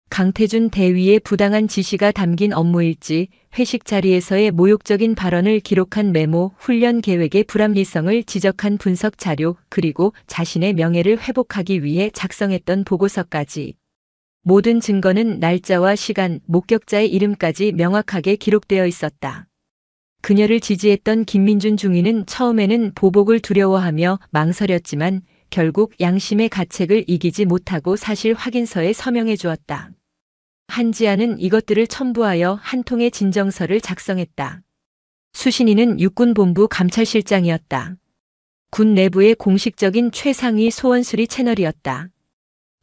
강태준 대위의 부당한 지시가 담긴 업무일지, 회식 자리에서의 모욕적인 발언을 기록한 메모, 훈련 계획의 불합리성을 지적한 분석 자료, 그리고 자신의 명예를 회복하기 위해 작성했던 보고서까지. 모든 증거는 날짜와 시간, 목격자의 이름까지 명확하게 기록되어 있었다. 그녀를 지지했던 김민준 중위는 처음에는 보복을 두려워하며 망설였지만 결국 양심의 가책을 이기지 못하고 사실 확인서에 서명해 주었다. 한지아는 이것들을 첨부하여 한 통의 진정서를 작성했다. 수신인은 육군본부 감찰실장이었다. 군 내부의 공식적인 최상위 소원수리 채널이었다.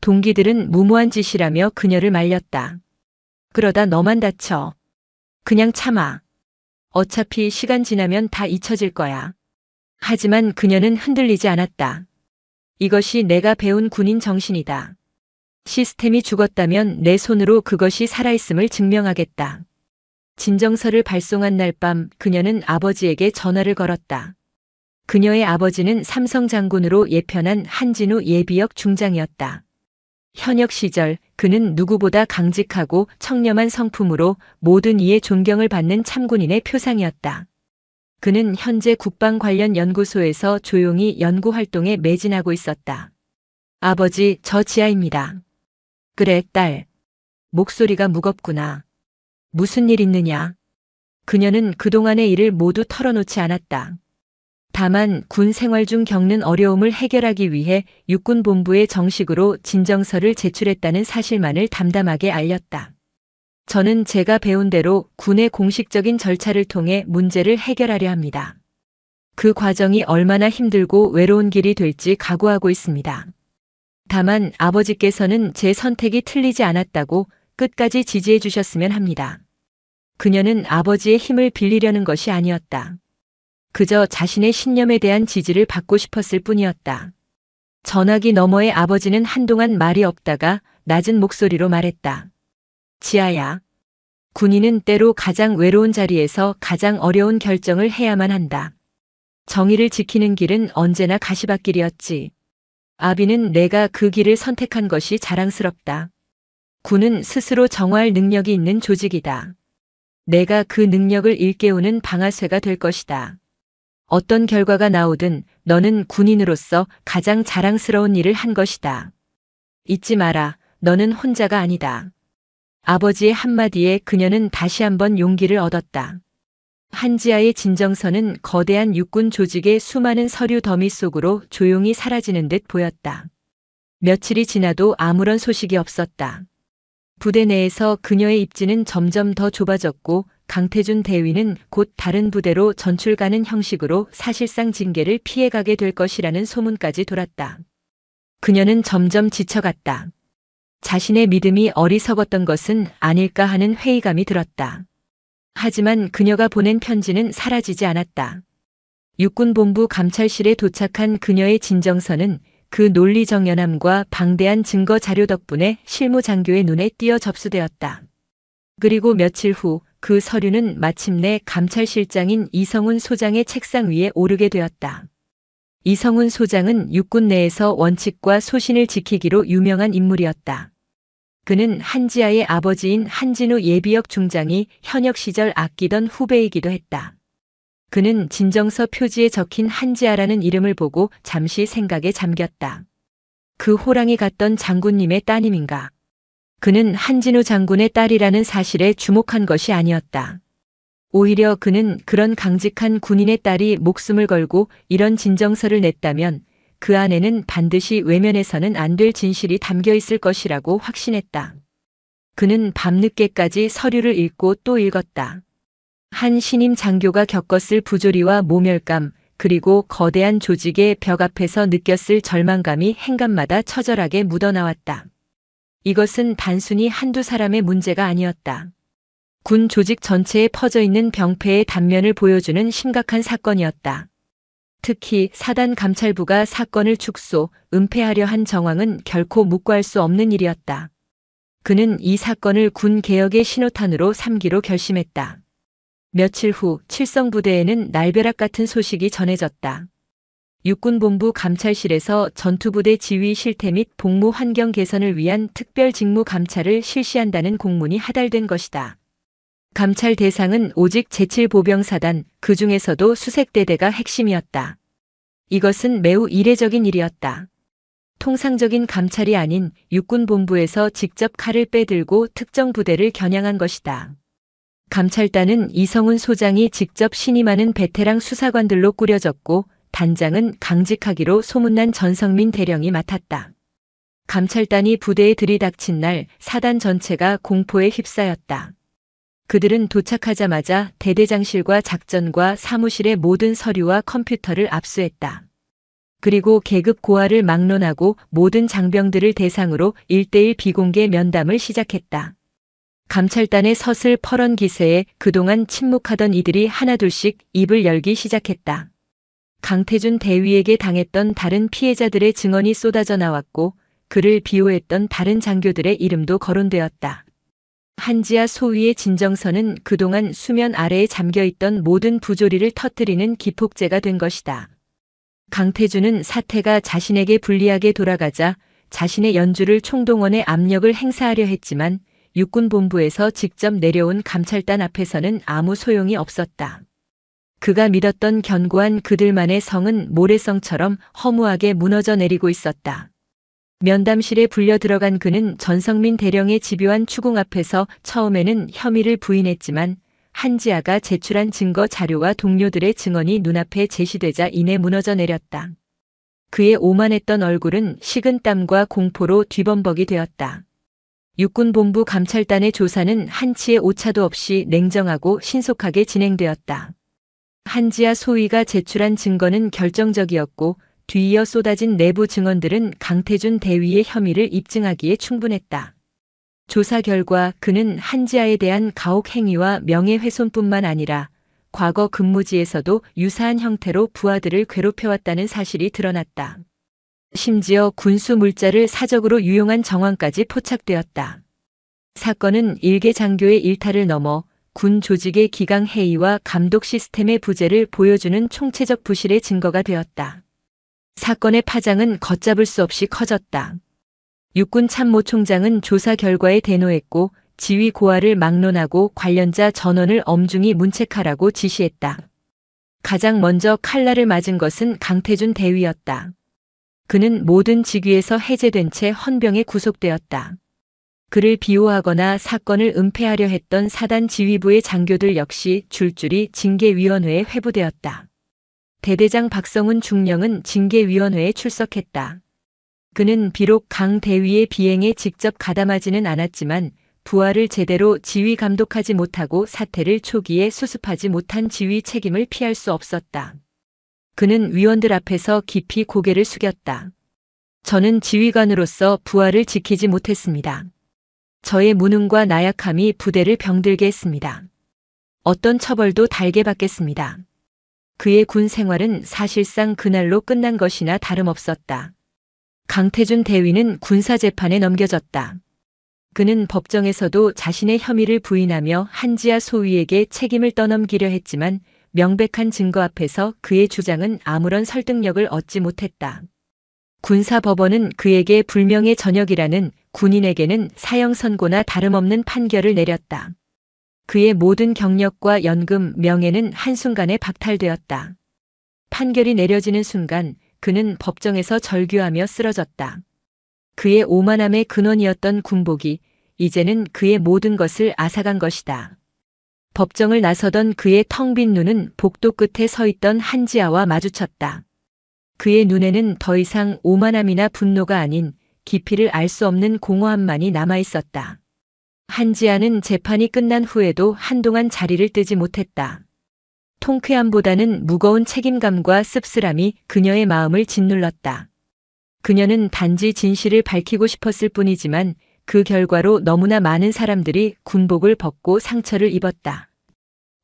동기들은 무모한 짓이라며 그녀를 말렸다. 그러다 너만 다쳐. 그냥 참아. 어차피 시간 지나면 다 잊혀질 거야. 하지만 그녀는 흔들리지 않았다. 이것이 내가 배운 군인 정신이다. 시스템이 죽었다면 내 손으로 그것이 살아있음을 증명하겠다. 진정서를 발송한 날 밤 그녀는 아버지에게 전화를 걸었다. 그녀의 아버지는 삼성 장군으로 예편한 한진우 예비역 중장이었다. 현역 시절 그는 누구보다 강직하고 청렴한 성품으로 모든 이의 존경을 받는 참군인의 표상이었다. 그는 현재 국방 관련 연구소에서 조용히 연구 활동에 매진하고 있었다. 아버지, 저 지아입니다. 그래, 딸. 목소리가 무겁구나. 무슨 일 있느냐? 그녀는 그동안의 일을 모두 털어놓지 않았다. 다만 군 생활 중 겪는 어려움을 해결하기 위해 육군본부에 정식으로 진정서를 제출했다는 사실만을 담담하게 알렸다. 저는 제가 배운 대로 군의 공식적인 절차를 통해 문제를 해결하려 합니다. 그 과정이 얼마나 힘들고 외로운 길이 될지 각오하고 있습니다. 다만 아버지께서는 제 선택이 틀리지 않았다고 끝까지 지지해 주셨으면 합니다. 그녀는 아버지의 힘을 빌리려는 것이 아니었다. 그저 자신의 신념에 대한 지지를 받고 싶었을 뿐이었다. 전화기 너머의 아버지는 한동안 말이 없다가 낮은 목소리로 말했다. 지아야. 군인은 때로 가장 외로운 자리에서 가장 어려운 결정을 해야만 한다. 정의를 지키는 길은 언제나 가시밭길이었지. 아비는 내가 그 길을 선택한 것이 자랑스럽다. 군은 스스로 정화할 능력이 있는 조직이다. 내가 그 능력을 일깨우는 방아쇠가 될 것이다. 어떤 결과가 나오든 너는 군인으로서 가장 자랑스러운 일을 한 것이다. 잊지 마라. 너는 혼자가 아니다. 아버지의 한마디에 그녀는 다시 한번 용기를 얻었다. 한지아의 진정서는 거대한 육군 조직의 수많은 서류 더미 속으로 조용히 사라지는 듯 보였다. 며칠이 지나도 아무런 소식이 없었다. 부대 내에서 그녀의 입지는 점점 더 좁아졌고 강태준 대위는 곧 다른 부대로 전출 가는 형식으로 사실상 징계를 피해가게 될 것이라는 소문까지 돌았다. 그녀는 점점 지쳐갔다. 자신의 믿음이 어리석었던 것은 아닐까 하는 회의감이 들었다. 하지만 그녀가 보낸 편지는 사라지지 않았다. 육군본부 감찰실에 도착한 그녀의 진정서는 그 논리정연함과 방대한 증거 자료 덕분에 실무장교의 눈에 띄어 접수되었다. 그리고 며칠 후 그 서류는 마침내 감찰실장인 이성훈 소장의 책상 위에 오르게 되었다. 이성훈 소장은 육군 내에서 원칙과 소신을 지키기로 유명한 인물이었다. 그는 한지아의 아버지인 한진우 예비역 중장이 현역 시절 아끼던 후배이기도 했다. 그는 진정서 표지에 적힌 한지아라는 이름을 보고 잠시 생각에 잠겼다. 그 호랑이 같던 장군님의 따님인가? 그는 한진우 장군의 딸이라는 사실에 주목한 것이 아니었다. 오히려 그는 그런 강직한 군인의 딸이 목숨을 걸고 이런 진정서를 냈다면 그 안에는 반드시 외면해서는 안 될 진실이 담겨 있을 것이라고 확신했다. 그는 밤늦게까지 서류를 읽고 또 읽었다. 한 신임 장교가 겪었을 부조리와 모멸감, 그리고 거대한 조직의 벽 앞에서 느꼈을 절망감이 행간마다 처절하게 묻어나왔다. 이것은 단순히 한두 사람의 문제가 아니었다. 군 조직 전체에 퍼져 있는 병폐의 단면을 보여주는 심각한 사건이었다. 특히 사단 감찰부가 사건을 축소, 은폐하려 한 정황은 결코 묵과할 수 없는 일이었다. 그는 이 사건을 군 개혁의 신호탄으로 삼기로 결심했다. 며칠 후 칠성부대에는 날벼락 같은 소식이 전해졌다. 육군본부 감찰실에서 전투부대 지휘 실태 및 복무 환경 개선을 위한 특별 직무 감찰을 실시한다는 공문이 하달된 것이다. 감찰 대상은 오직 제7보병사단, 그 중에서도 수색대대가 핵심이었다. 이것은 매우 이례적인 일이었다. 통상적인 감찰이 아닌 육군본부에서 직접 칼을 빼들고 특정 부대를 겨냥한 것이다. 감찰단은 이성훈 소장이 직접 신임하는 베테랑 수사관들로 꾸려졌고 단장은 강직하기로 소문난 전성민 대령이 맡았다. 감찰단이 부대에 들이닥친 날 사단 전체가 공포에 휩싸였다. 그들은 도착하자마자 대대장실과 작전과 사무실의 모든 서류와 컴퓨터를 압수했다. 그리고 계급 고하를 막론하고 모든 장병들을 대상으로 1:1 비공개 면담을 시작했다. 감찰단의 서슬 퍼런 기세에 그동안 침묵하던 이들이 하나둘씩 입을 열기 시작했다. 강태준 대위에게 당했던 다른 피해자들의 증언이 쏟아져 나왔고 그를 비호했던 다른 장교들의 이름도 거론되었다. 한지아 소위의 진정서는 그동안 수면 아래에 잠겨있던 모든 부조리를 터뜨리는 기폭제가 된 것이다. 강태준은 사태가 자신에게 불리하게 돌아가자 자신의 연주를 총동원해 압력을 행사하려 했지만 육군본부에서 직접 내려온 감찰단 앞에서는 아무 소용이 없었다. 그가 믿었던 견고한 그들만의 성은 모래성처럼 허무하게 무너져 내리고 있었다. 면담실에 불려 들어간 그는 전성민 대령의 집요한 추궁 앞에서 처음에는 혐의를 부인했지만 한지아가 제출한 증거 자료와 동료들의 증언이 눈앞에 제시되자 이내 무너져 내렸다. 그의 오만했던 얼굴은 식은땀과 공포로 뒤범벅이 되었다. 육군본부 감찰단의 조사는 한치의 오차도 없이 냉정하고 신속하게 진행되었다. 한지아 소위가 제출한 증거는 결정적이었고 뒤이어 쏟아진 내부 증언들은 강태준 대위의 혐의를 입증하기에 충분했다. 조사 결과 그는 한지아에 대한 가혹 행위와 명예훼손뿐만 아니라 과거 근무지에서도 유사한 형태로 부하들을 괴롭혀왔다는 사실이 드러났다. 심지어 군수 물자를 사적으로 유용한 정황까지 포착되었다. 사건은 일개 장교의 일탈을 넘어 군 조직의 기강 해이와 감독 시스템의 부재를 보여주는 총체적 부실의 증거가 되었다. 사건의 파장은 걷잡을 수 없이 커졌다. 육군 참모총장은 조사 결과에 대노했고 지휘 고하를 막론하고 관련자 전원을 엄중히 문책하라고 지시했다. 가장 먼저 칼날을 맞은 것은 강태준 대위였다. 그는 모든 직위에서 해제된 채 헌병에 구속되었다. 그를 비호하거나 사건을 은폐하려 했던 사단 지휘부의 장교들 역시 줄줄이 징계위원회에 회부되었다. 대대장 박성훈 중령은 징계위원회에 출석했다. 그는 비록 강 대위의 비행에 직접 가담하지는 않았지만 부하를 제대로 지휘 감독하지 못하고 사태를 초기에 수습하지 못한 지휘 책임을 피할 수 없었다. 그는 위원들 앞에서 깊이 고개를 숙였다. 저는 지휘관으로서 부하를 지키지 못했습니다. 저의 무능과 나약함이 부대를 병들게 했습니다. 어떤 처벌도 달게 받겠습니다. 그의 군 생활은 사실상 그날로 끝난 것이나 다름없었다. 강태준 대위는 군사재판에 넘겨졌다. 그는 법정에서도 자신의 혐의를 부인하며 한지아 소위에게 책임을 떠넘기려 했지만 명백한 증거 앞에서 그의 주장은 아무런 설득력을 얻지 못했다. 군사법원은 그에게 불명예 전역이라는 군인에게는 사형 선고나 다름없는 판결을 내렸다. 그의 모든 경력과 연금, 명예는 한순간에 박탈되었다. 판결이 내려지는 순간 그는 법정에서 절규하며 쓰러졌다. 그의 오만함의 근원이었던 군복이 이제는 그의 모든 것을 앗아간 것이다. 법정을 나서던 그의 텅 빈 눈은 복도 끝에 서 있던 한지아와 마주쳤다. 그의 눈에는 더 이상 오만함이나 분노가 아닌 깊이를 알 수 없는 공허함만이 남아 있었다. 한지아는 재판이 끝난 후에도 한동안 자리를 뜨지 못했다. 통쾌함보다는 무거운 책임감과 씁쓸함이 그녀의 마음을 짓눌렀다. 그녀는 단지 진실을 밝히고 싶었을 뿐이지만 그 결과로 너무나 많은 사람들이 군복을 벗고 상처를 입었다.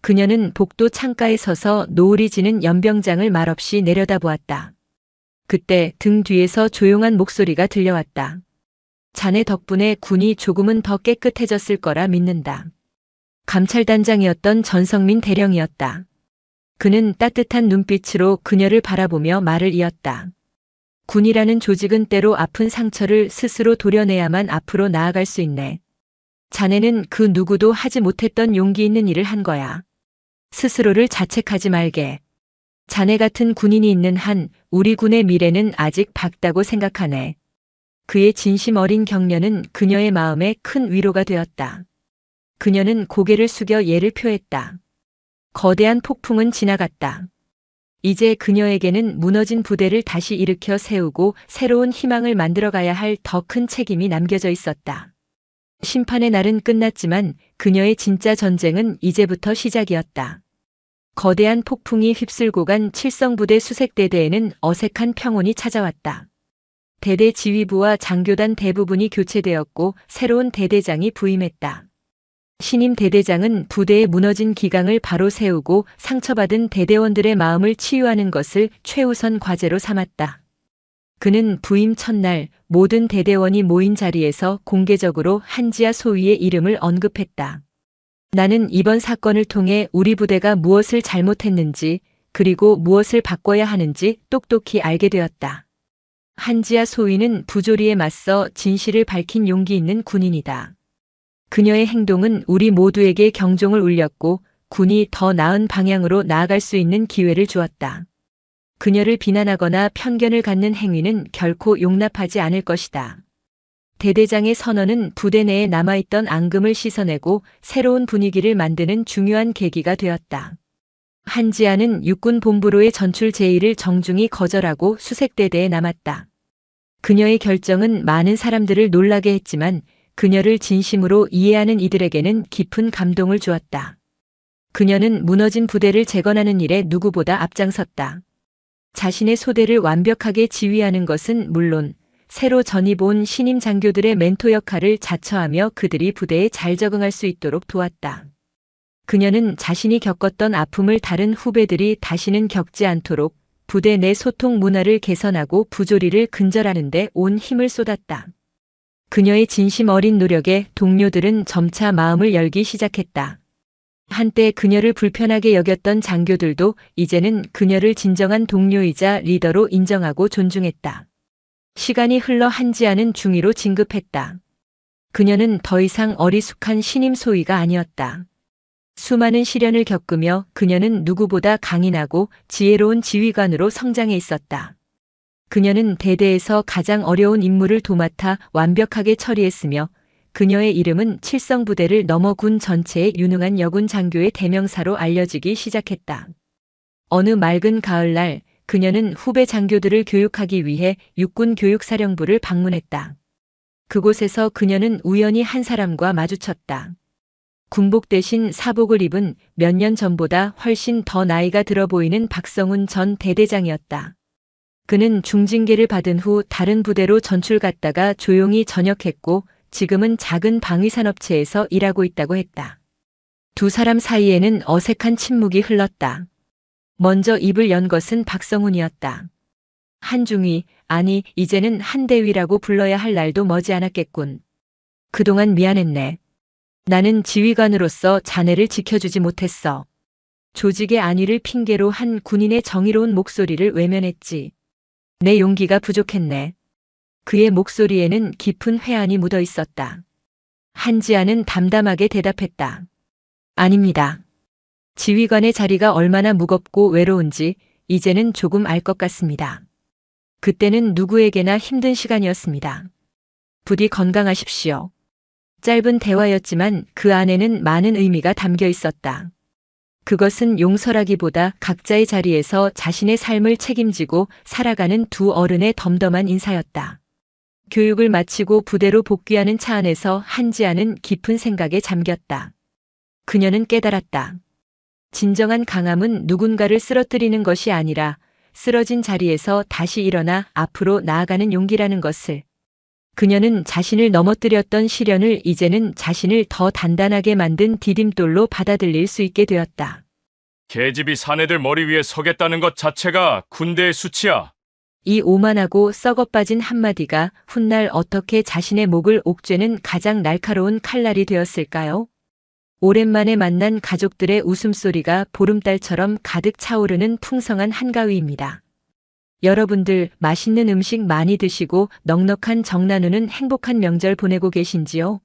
그녀는 복도 창가에 서서 노을이 지는 연병장을 말없이 내려다보았다. 그때 등 뒤에서 조용한 목소리가 들려왔다. 자네 덕분에 군이 조금은 더 깨끗해졌을 거라 믿는다. 감찰단장이었던 전성민 대령이었다. 그는 따뜻한 눈빛으로 그녀를 바라보며 말을 이었다. 군이라는 조직은 때로 아픈 상처를 스스로 도려내야만 앞으로 나아갈 수 있네. 자네는 그 누구도 하지 못했던 용기 있는 일을 한 거야. 스스로를 자책하지 말게. 자네 같은 군인이 있는 한 우리 군의 미래는 아직 밝다고 생각하네. 그의 진심 어린 격려는 그녀의 마음에 큰 위로가 되었다. 그녀는 고개를 숙여 예를 표했다. 거대한 폭풍은 지나갔다. 이제 그녀에게는 무너진 부대를 다시 일으켜 세우고 새로운 희망을 만들어가야 할 더 큰 책임이 남겨져 있었다. 심판의 날은 끝났지만 그녀의 진짜 전쟁은 이제부터 시작이었다. 거대한 폭풍이 휩쓸고 간 칠성부대 수색대대에는 어색한 평온이 찾아왔다. 대대 지휘부와 장교단 대부분이 교체되었고 새로운 대대장이 부임했다. 신임 대대장은 부대의 무너진 기강을 바로 세우고 상처받은 대대원들의 마음을 치유하는 것을 최우선 과제로 삼았다. 그는 부임 첫날 모든 대대원이 모인 자리에서 공개적으로 한지아 소위의 이름을 언급했다. 나는 이번 사건을 통해 우리 부대가 무엇을 잘못했는지 그리고 무엇을 바꿔야 하는지 똑똑히 알게 되었다. 한지아 소위는 부조리에 맞서 진실을 밝힌 용기 있는 군인이다. 그녀의 행동은 우리 모두에게 경종을 울렸고 군이 더 나은 방향으로 나아갈 수 있는 기회를 주었다. 그녀를 비난하거나 편견을 갖는 행위는 결코 용납하지 않을 것이다. 대대장의 선언은 부대 내에 남아있던 앙금을 씻어내고 새로운 분위기를 만드는 중요한 계기가 되었다. 한지아는 육군 본부로의 전출 제의를 정중히 거절하고 수색대대에 남았다. 그녀의 결정은 많은 사람들을 놀라게 했지만 그녀를 진심으로 이해하는 이들에게는 깊은 감동을 주었다. 그녀는 무너진 부대를 재건하는 일에 누구보다 앞장섰다. 자신의 소대를 완벽하게 지휘하는 것은 물론 새로 전입 온 신임 장교들의 멘토 역할을 자처하며 그들이 부대에 잘 적응할 수 있도록 도왔다. 그녀는 자신이 겪었던 아픔을 다른 후배들이 다시는 겪지 않도록 부대 내 소통 문화를 개선하고 부조리를 근절하는 데 온 힘을 쏟았다. 그녀의 진심 어린 노력에 동료들은 점차 마음을 열기 시작했다. 한때 그녀를 불편하게 여겼던 장교들도 이제는 그녀를 진정한 동료이자 리더로 인정하고 존중했다. 시간이 흘러 한지아는 중위로 진급했다. 그녀는 더 이상 어리숙한 신임 소위가 아니었다. 수많은 시련을 겪으며 그녀는 누구보다 강인하고 지혜로운 지휘관으로 성장해 있었다. 그녀는 대대에서 가장 어려운 임무를 도맡아 완벽하게 처리했으며 그녀의 이름은 칠성부대를 넘어 군 전체의 유능한 여군 장교의 대명사로 알려지기 시작했다. 어느 맑은 가을날 그녀는 후배 장교들을 교육하기 위해 육군 교육사령부를 방문했다. 그곳에서 그녀는 우연히 한 사람과 마주쳤다. 군복 대신 사복을 입은 몇 년 전보다 훨씬 더 나이가 들어 보이는 박성훈 전 대대장이었다. 그는 중징계를 받은 후 다른 부대로 전출 갔다가 조용히 전역했고 지금은 작은 방위산업체에서 일하고 있다고 했다. 두 사람 사이에는 어색한 침묵이 흘렀다. 먼저 입을 연 것은 박성훈이었다. 한중위, 아니 이제는 한대위라고 불러야 할 날도 머지않았겠군. 그동안 미안했네. 나는 지휘관으로서 자네를 지켜주지 못했어. 조직의 안위를 핑계로 한 군인의 정의로운 목소리를 외면했지. 내 용기가 부족했네. 그의 목소리에는 깊은 회한이 묻어 있었다. 한지아는 담담하게 대답했다. 아닙니다. 지휘관의 자리가 얼마나 무겁고 외로운지 이제는 조금 알 것 같습니다. 그때는 누구에게나 힘든 시간이었습니다. 부디 건강하십시오. 짧은 대화였지만 그 안에는 많은 의미가 담겨 있었다. 그것은 용서라기보다 각자의 자리에서 자신의 삶을 책임지고 살아가는 두 어른의 덤덤한 인사였다. 교육을 마치고 부대로 복귀하는 차 안에서 한지아는 깊은 생각에 잠겼다. 그녀는 깨달았다. 진정한 강함은 누군가를 쓰러뜨리는 것이 아니라 쓰러진 자리에서 다시 일어나 앞으로 나아가는 용기라는 것을. 그녀는 자신을 넘어뜨렸던 시련을 이제는 자신을 더 단단하게 만든 디딤돌로 받아들일 수 있게 되었다. 계집이 사내들 머리 위에 서겠다는 것 자체가 군대의 수치야. 이 오만하고 썩어빠진 한마디가 훗날 어떻게 자신의 목을 옥죄는 가장 날카로운 칼날이 되었을까요? 오랜만에 만난 가족들의 웃음소리가 보름달처럼 가득 차오르는 풍성한 한가위입니다. 여러분들 맛있는 음식 많이 드시고 넉넉한 정 나누는 행복한 명절 보내고 계신지요?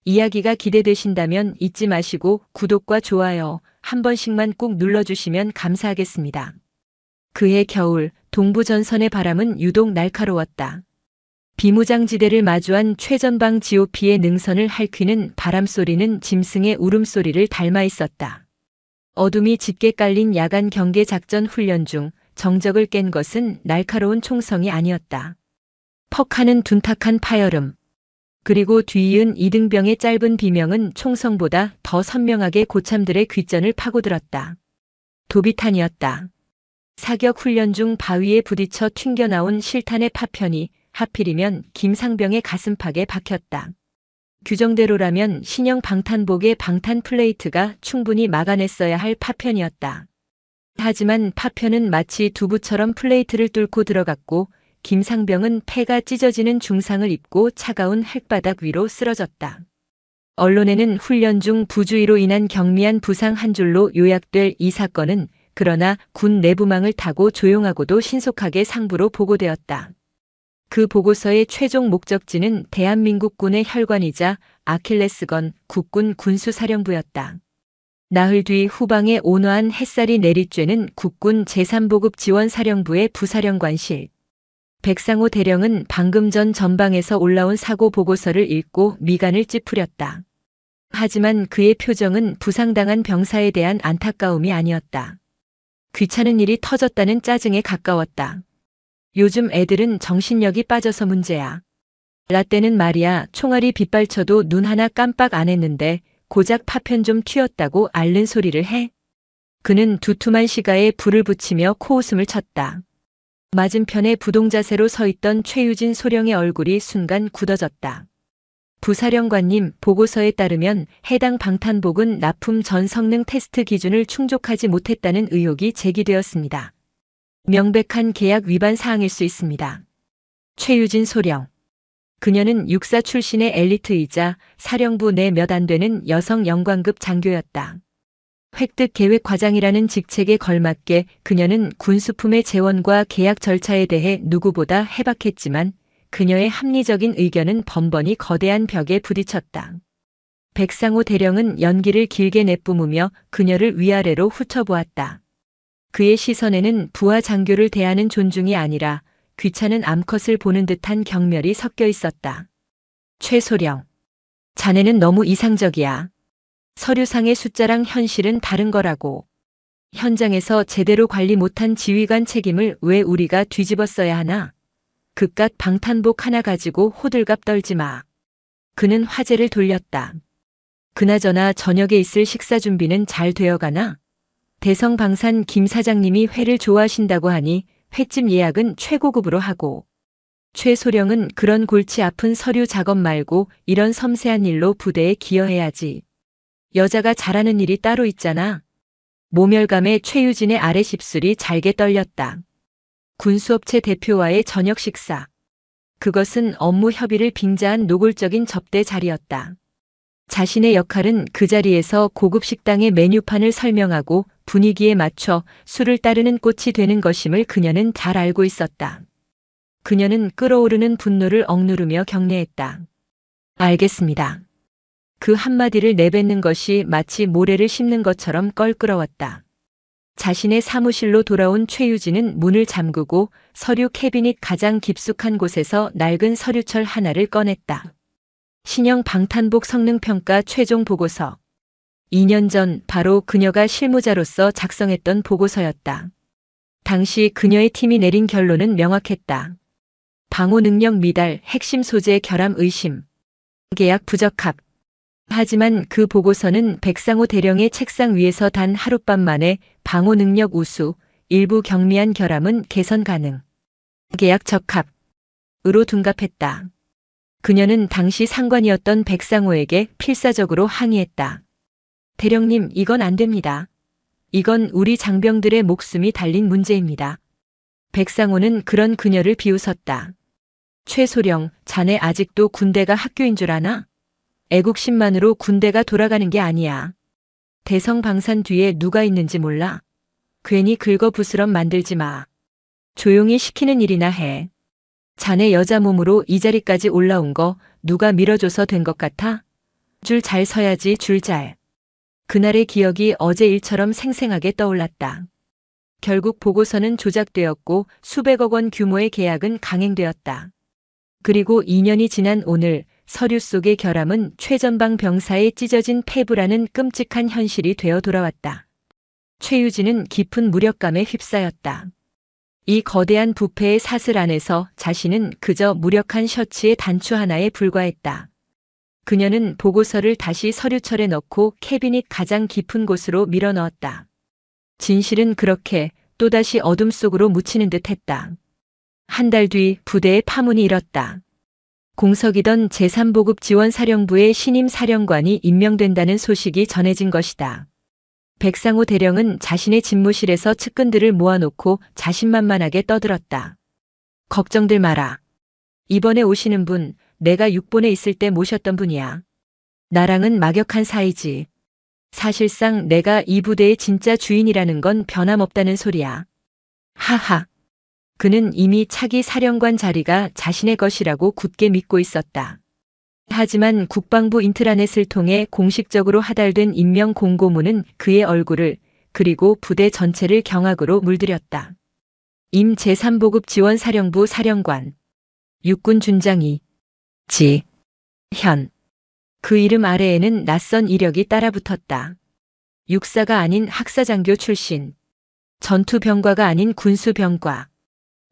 이야기가 기대되신다면 잊지 마시고 구독과 좋아요 한 번씩만 꾹 눌러주시면 감사하겠습니다. 그해 겨울 동부전선의 바람은 유독 날카로웠다. 비무장지대를 마주한 최전방 GOP의 능선을 핥히는 바람소리는 짐승의 울음소리를 닮아 있었다. 어둠이 짙게 깔린 야간 경계 작전 훈련 중 정적을 깬 것은 날카로운 총성이 아니었다. 퍽하는 둔탁한 파열음. 그리고 뒤이은 이등병의 짧은 비명은 총성보다 더 선명하게 고참들의 귓전을 파고들었다. 도비탄이었다. 사격 훈련 중 바위에 부딪혀 튕겨나온 실탄의 파편이 하필이면 김상병의 가슴팍에 박혔다. 규정대로라면 신형 방탄복의 방탄 플레이트가 충분히 막아냈어야 할 파편이었다. 하지만 파편은 마치 두부처럼 플레이트를 뚫고 들어갔고 김상병은 폐가 찢어지는 중상을 입고 차가운 흙바닥 위로 쓰러졌다. 언론에는 훈련 중 부주의로 인한 경미한 부상 한 줄로 요약될 이 사건은 그러나 군 내부망을 타고 조용하고도 신속하게 상부로 보고되었다. 그 보고서의 최종 목적지는 대한민국군의 혈관이자 아킬레스건 국군 군수사령부였다. 나흘 뒤 후방에 온화한 햇살이 내리쬐는 국군 제3보급 지원사령부의 부사령관실. 백상호 대령은 방금 전 전방에서 올라온 사고 보고서를 읽고 미간을 찌푸렸다. 하지만 그의 표정은 부상당한 병사에 대한 안타까움이 아니었다. 귀찮은 일이 터졌다는 짜증에 가까웠다. 요즘 애들은 정신력이 빠져서 문제야. 라떼는 말이야 총알이 빗발쳐도 눈 하나 깜빡 안 했는데 고작 파편 좀 튀었다고 앓는 소리를 해? 그는 두툼한 시가에 불을 붙이며 코웃음을 쳤다. 맞은편에 부동자세로 서 있던 최유진 소령의 얼굴이 순간 굳어졌다. 부사령관님, 보고서에 따르면 해당 방탄복은 납품 전 성능 테스트 기준을 충족하지 못했다는 의혹이 제기되었습니다. 명백한 계약 위반 사항일 수 있습니다. 최유진 소령. 그녀는 육사 출신의 엘리트이자 사령부 내 몇 안 되는 여성 영관급 장교였다. 획득 계획 과장이라는 직책에 걸맞게 그녀는 군수품의 재원과 계약 절차에 대해 누구보다 해박했지만 그녀의 합리적인 의견은 번번이 거대한 벽에 부딪혔다. 백상호 대령은 연기를 길게 내뿜으며 그녀를 위아래로 훑어보았다. 그의 시선에는 부하 장교를 대하는 존중이 아니라 귀찮은 암컷을 보는 듯한 경멸이 섞여 있었다. 최소령. 자네는 너무 이상적이야. 서류상의 숫자랑 현실은 다른 거라고. 현장에서 제대로 관리 못한 지휘관 책임을 왜 우리가 뒤집어 써야 하나? 그깟 방탄복 하나 가지고 호들갑 떨지 마. 그는 화제를 돌렸다. 그나저나 저녁에 있을 식사 준비는 잘 되어가나? 대성방산 김 사장님이 회를 좋아하신다고 하니 횟집 예약은 최고급으로 하고. 최소령은 그런 골치 아픈 서류 작업 말고 이런 섬세한 일로 부대에 기여해야지. 여자가 잘하는 일이 따로 있잖아. 모멸감에 최유진의 아래 십술이 잘게 떨렸다. 군수업체 대표와의 저녁 식사. 그것은 업무 협의를 빙자한 노골적인 접대 자리였다. 자신의 역할은 그 자리에서 고급 식당의 메뉴판을 설명하고 분위기에 맞춰 술을 따르는 꽃이 되는 것임을 그녀는 잘 알고 있었다. 그녀는 끓어오르는 분노를 억누르며 경례했다. 알겠습니다. 그 한마디를 내뱉는 것이 마치 모래를 씹는 것처럼 껄끄러웠다. 자신의 사무실로 돌아온 최유진은 문을 잠그고 서류 캐비닛 가장 깊숙한 곳에서 낡은 서류철 하나를 꺼냈다. 신형 방탄복 성능평가 최종 보고서. 2년 전 바로 그녀가 실무자로서 작성했던 보고서였다. 당시 그녀의 팀이 내린 결론은 명확했다. 방호 능력 미달, 핵심 소재 결함 의심, 계약 부적합. 하지만 그 보고서는 백상호 대령의 책상 위에서 단 하룻밤 만에 방호 능력 우수, 일부 경미한 결함은 개선 가능, 계약 적합으로 둔갑했다. 그녀는 당시 상관이었던 백상호에게 필사적으로 항의했다. 대령님, 이건 안 됩니다. 이건 우리 장병들의 목숨이 달린 문제입니다. 백상호는 그런 그녀를 비웃었다. 최소령, 자네 아직도 군대가 학교인 줄 아나? 애국심만으로 군대가 돌아가는 게 아니야. 대성방산 뒤에 누가 있는지 몰라. 괜히 긁어부스럼 만들지 마. 조용히 시키는 일이나 해. 자네 여자 몸으로 이 자리까지 올라온 거 누가 밀어줘서 된 것 같아? 줄 잘 서야지, 줄 잘. 그날의 기억이 어제 일처럼 생생하게 떠올랐다. 결국 보고서는 조작되었고 수백억 원 규모의 계약은 강행되었다. 그리고 2년이 지난 오늘 서류 속의 결함은 최전방 병사의 찢어진 폐부라는 끔찍한 현실이 되어 돌아왔다. 최유진은 깊은 무력감에 휩싸였다. 이 거대한 부패의 사슬 안에서 자신은 그저 무력한 셔츠의 단추 하나에 불과했다. 그녀는 보고서를 다시 서류철에 넣고 캐비닛 가장 깊은 곳으로 밀어넣었다. 진실은 그렇게 또다시 어둠 속으로 묻히는 듯 했다. 한 달 뒤 부대의 파문이 일었다. 공석이던 제3보급 지원사령부의 신임 사령관이 임명된다는 소식이 전해진 것이다. 백상호 대령은 자신의 집무실에서 측근들을 모아놓고 자신만만하게 떠들었다. 걱정들 마라. 이번에 오시는 분, 내가 육본에 있을 때 모셨던 분이야. 나랑은 막역한 사이지. 사실상 내가 이 부대의 진짜 주인이라는 건 변함없다는 소리야. 하하. 그는 이미 차기 사령관 자리가 자신의 것이라고 굳게 믿고 있었다. 하지만 국방부 인트라넷을 통해 공식적으로 하달된 임명 공고문은 그의 얼굴을 그리고 부대 전체를 경악으로 물들였다. 임 제3보급 지원사령부 사령관. 육군 준장이. 현. 그 이름 아래에는 낯선 이력이 따라붙었다. 육사가 아닌 학사장교 출신. 전투병과가 아닌 군수병과.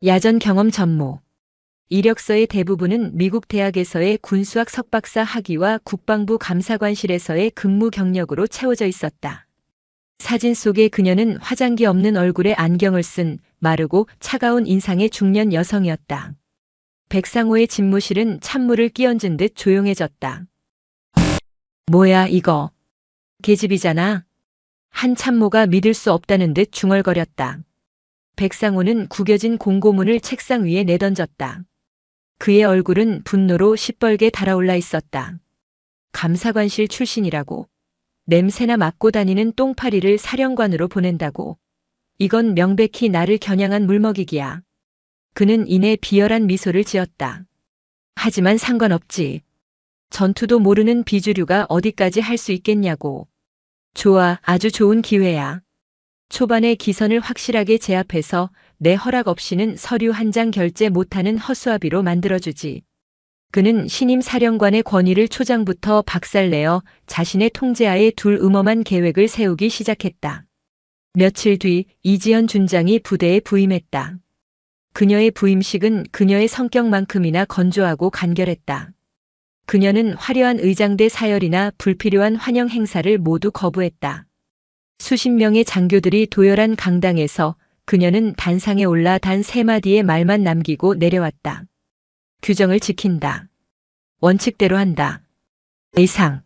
야전 경험 전무. 이력서의 대부분은 미국 대학에서의 군수학 석박사 학위와 국방부 감사관실에서의 근무 경력으로 채워져 있었다. 사진 속의 그녀는 화장기 없는 얼굴에 안경을 쓴 마르고 차가운 인상의 중년 여성이었다. 백상호의 집무실은 찬물을 끼얹은 듯 조용해졌다. 뭐야 이거. 계집이잖아. 한 참모가 믿을 수 없다는 듯 중얼거렸다. 백상호는 구겨진 공고문을 책상 위에 내던졌다. 그의 얼굴은 분노로 시뻘게 달아올라 있었다. 감사관실 출신이라고. 냄새나 맡고 다니는 똥파리를 사령관으로 보낸다고. 이건 명백히 나를 겨냥한 물먹이기야. 그는 이내 비열한 미소를 지었다. 하지만 상관없지. 전투도 모르는 비주류가 어디까지 할 수 있겠냐고. 좋아, 아주 좋은 기회야. 초반에 기선을 확실하게 제압해서 내 허락 없이는 서류 한 장 결제 못하는 허수아비로 만들어주지. 그는 신임 사령관의 권위를 초장부터 박살내어 자신의 통제하에 둘 음험한 계획을 세우기 시작했다. 며칠 뒤 이지연 준장이 부대에 부임했다. 그녀의 부임식은 그녀의 성격만큼이나 건조하고 간결했다. 그녀는 화려한 의장대 사열이나 불필요한 환영 행사를 모두 거부했다. 수십 명의 장교들이 도열한 강당에서 그녀는 단상에 올라 단 3마디의 말만 남기고 내려왔다. 규정을 지킨다. 원칙대로 한다. 이상.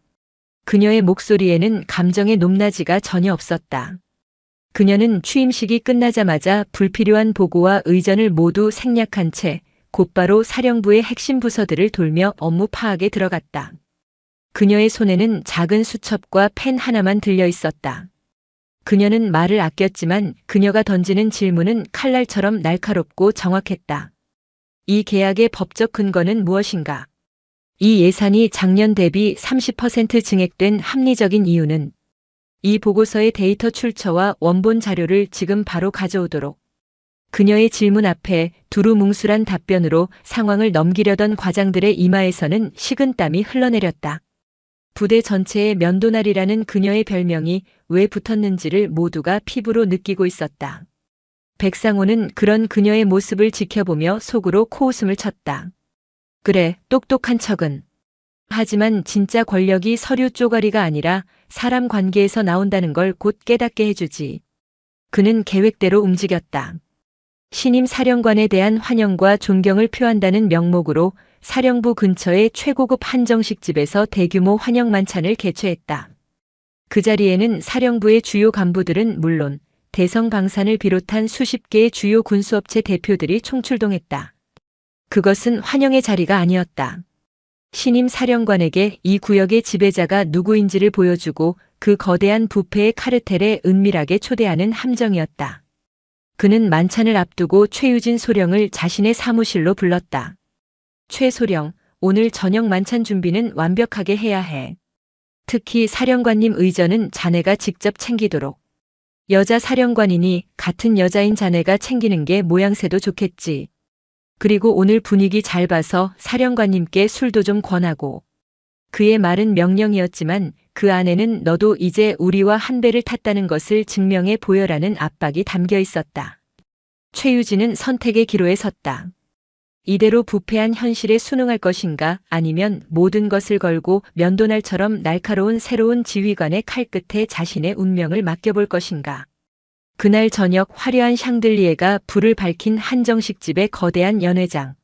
그녀의 목소리에는 감정의 높낮이가 전혀 없었다. 그녀는 취임식이 끝나자마자 불필요한 보고와 의전을 모두 생략한 채 곧바로 사령부의 핵심 부서들을 돌며 업무 파악에 들어갔다. 그녀의 손에는 작은 수첩과 펜 하나만 들려 있었다. 그녀는 말을 아꼈지만 그녀가 던지는 질문은 칼날처럼 날카롭고 정확했다. 이 계약의 법적 근거는 무엇인가? 이 예산이 작년 대비 30% 증액된 합리적인 이유는? 이 보고서의 데이터 출처와 원본 자료를 지금 바로 가져오도록. 그녀의 질문 앞에 두루뭉술한 답변으로 상황을 넘기려던 과장들의 이마에서는 식은땀이 흘러내렸다. 부대 전체에 면도날이라는 그녀의 별명이 왜 붙었는지를 모두가 피부로 느끼고 있었다. 백상호는 그런 그녀의 모습을 지켜보며 속으로 코웃음을 쳤다. 그래, 똑똑한 척은. 하지만 진짜 권력이 서류 쪼가리가 아니라 사람 관계에서 나온다는 걸 곧 깨닫게 해주지. 그는 계획대로 움직였다. 신임 사령관에 대한 환영과 존경을 표한다는 명목으로 사령부 근처의 최고급 한정식집에서 대규모 환영 만찬을 개최했다. 그 자리에는 사령부의 주요 간부들은 물론 대성방산을 비롯한 수십 개의 주요 군수업체 대표들이 총출동했다. 그것은 환영의 자리가 아니었다. 신임 사령관에게 이 구역의 지배자가 누구인지를 보여주고 그 거대한 부패의 카르텔에 은밀하게 초대하는 함정이었다. 그는 만찬을 앞두고 최유진 소령을 자신의 사무실로 불렀다. 최 소령, 오늘 저녁 만찬 준비는 완벽하게 해야 해. 특히 사령관님 의전은 자네가 직접 챙기도록. 여자 사령관이니 같은 여자인 자네가 챙기는 게 모양새도 좋겠지. 그리고 오늘 분위기 잘 봐서 사령관님께 술도 좀 권하고. 그의 말은 명령이었지만 그 안에는 너도 이제 우리와 한 배를 탔다는 것을 증명해 보여라는 압박이 담겨 있었다. 최유진은 선택의 기로에 섰다. 이대로 부패한 현실에 순응할 것인가 아니면 모든 것을 걸고 면도날처럼 날카로운 새로운 지휘관의 칼끝에 자신의 운명을 맡겨볼 것인가. 그날 저녁 화려한 샹들리에가 불을 밝힌 한정식집의 거대한 연회장.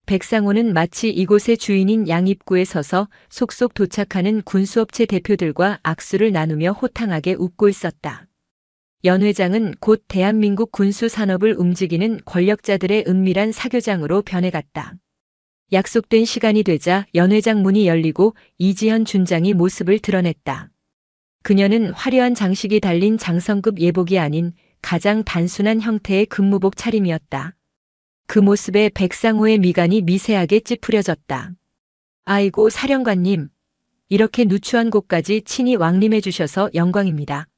백상호는 마치 이곳의 주인인 양입구에 서서 속속 도착하는 군수업체 대표들과 악수를 나누며 호탕하게 웃고 있었다. 연회장은 곧 대한민국 군수 산업을 움직이는 권력자들의 은밀한 사교장으로 변해갔다. 약속된 시간이 되자 연회장 문이 열리고 이지현 준장이 모습을 드러냈다. 그녀는 화려한 장식이 달린 장성급 예복이 아닌 가장 단순한 형태의 근무복 차림이었다. 그 모습에 백상호의 미간이 미세하게 찌푸려졌다. 아이고 사령관님, 이렇게 누추한 곳까지 친히 왕림해 주셔서 영광입니다.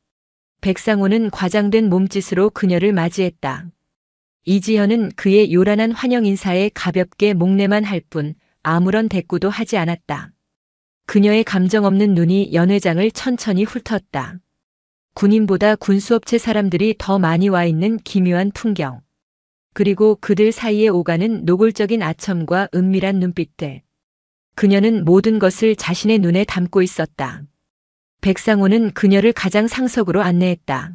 백상호는 과장된 몸짓으로 그녀를 맞이했다. 이지현은 그의 요란한 환영 인사에 가볍게 목례만 할 뿐 아무런 대꾸도 하지 않았다. 그녀의 감정 없는 눈이 연회장을 천천히 훑었다. 군인보다 군수업체 사람들이 더 많이 와 있는 기묘한 풍경. 그리고 그들 사이에 오가는 노골적인 아첨과 은밀한 눈빛들. 그녀는 모든 것을 자신의 눈에 담고 있었다. 백상호는 그녀를 가장 상석으로 안내했다.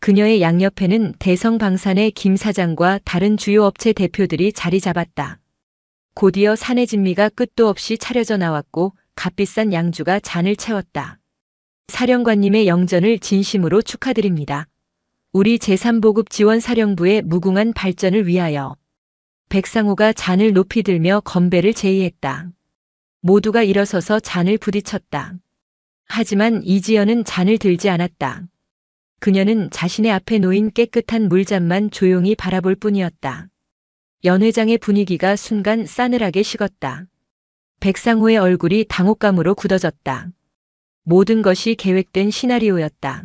그녀의 양옆에는 대성방산의 김 사장과 다른 주요 업체 대표들이 자리 잡았다. 곧이어 사내 진미가 끝도 없이 차려져 나왔고 값비싼 양주가 잔을 채웠다. 사령관님의 영전을 진심으로 축하드립니다. 우리 제3보급 지원사령부의 무궁한 발전을 위하여. 백상호가 잔을 높이 들며 건배를 제의했다. 모두가 일어서서 잔을 부딪혔다. 하지만 이지연은 잔을 들지 않았다. 그녀는 자신의 앞에 놓인 깨끗한 물잔만 조용히 바라볼 뿐이었다. 연회장의 분위기가 순간 싸늘하게 식었다. 백상호의 얼굴이 당혹감으로 굳어졌다. 모든 것이 계획된 시나리오였다.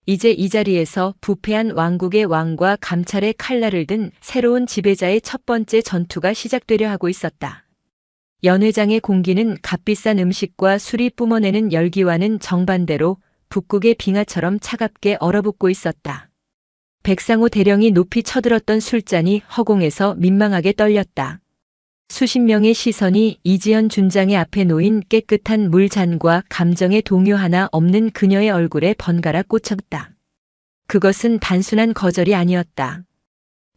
이제 이 자리에서 부패한 왕국의 왕과 감찰의 칼날을 든 새로운 지배자의 첫 번째 전투가 시작되려 하고 있었다. 연회장의 공기는 값비싼 음식과 술이 뿜어내는 열기와는 정반대로 북극의 빙하처럼 차갑게 얼어붙고 있었다. 백상호 대령이 높이 쳐들었던 술잔이 허공에서 민망하게 떨렸다. 수십 명의 시선이 이지현 준장의 앞에 놓인 깨끗한 물잔과 감정의 동요 하나 없는 그녀의 얼굴에 번갈아 꽂혔다. 그것은 단순한 거절이 아니었다.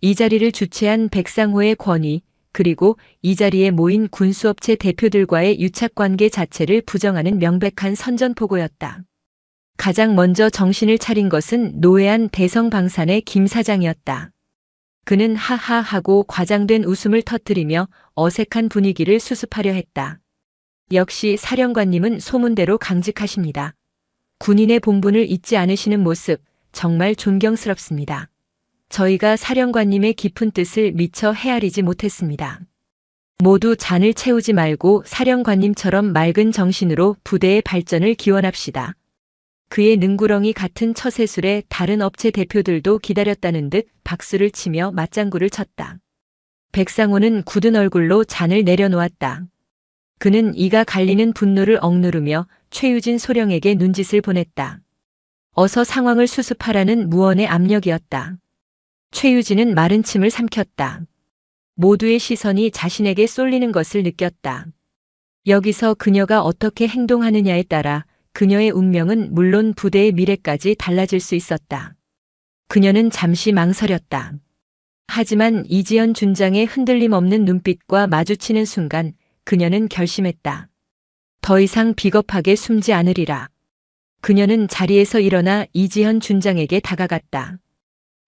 이 자리를 주최한 백상호의 권위, 그리고 이 자리에 모인 군수업체 대표들과의 유착관계 자체를 부정하는 명백한 선전포고였다. 가장 먼저 정신을 차린 것은 노회한 대성방산의 김 사장이었다. 그는 하하하고 과장된 웃음을 터뜨리며 어색한 분위기를 수습하려 했다. 역시 사령관님은 소문대로 강직하십니다. 군인의 본분을 잊지 않으시는 모습 정말 존경스럽습니다. 저희가 사령관님의 깊은 뜻을 미처 헤아리지 못했습니다. 모두 잔을 채우지 말고 사령관님처럼 맑은 정신으로 부대의 발전을 기원합시다. 그의 능구렁이 같은 처세술에 다른 업체 대표들도 기다렸다는 듯 박수를 치며 맞장구를 쳤다. 백상호는 굳은 얼굴로 잔을 내려놓았다. 그는 이가 갈리는 분노를 억누르며 최유진 소령에게 눈짓을 보냈다. 어서 상황을 수습하라는 무언의 압력이었다. 최유진은 마른 침을 삼켰다. 모두의 시선이 자신에게 쏠리는 것을 느꼈다. 여기서 그녀가 어떻게 행동하느냐에 따라 그녀의 운명은 물론 부대의 미래까지 달라질 수 있었다. 그녀는 잠시 망설였다. 하지만 이지연 준장의 흔들림 없는 눈빛과 마주치는 순간 그녀는 결심했다. 더 이상 비겁하게 숨지 않으리라. 그녀는 자리에서 일어나 이지현 준장에게 다가갔다.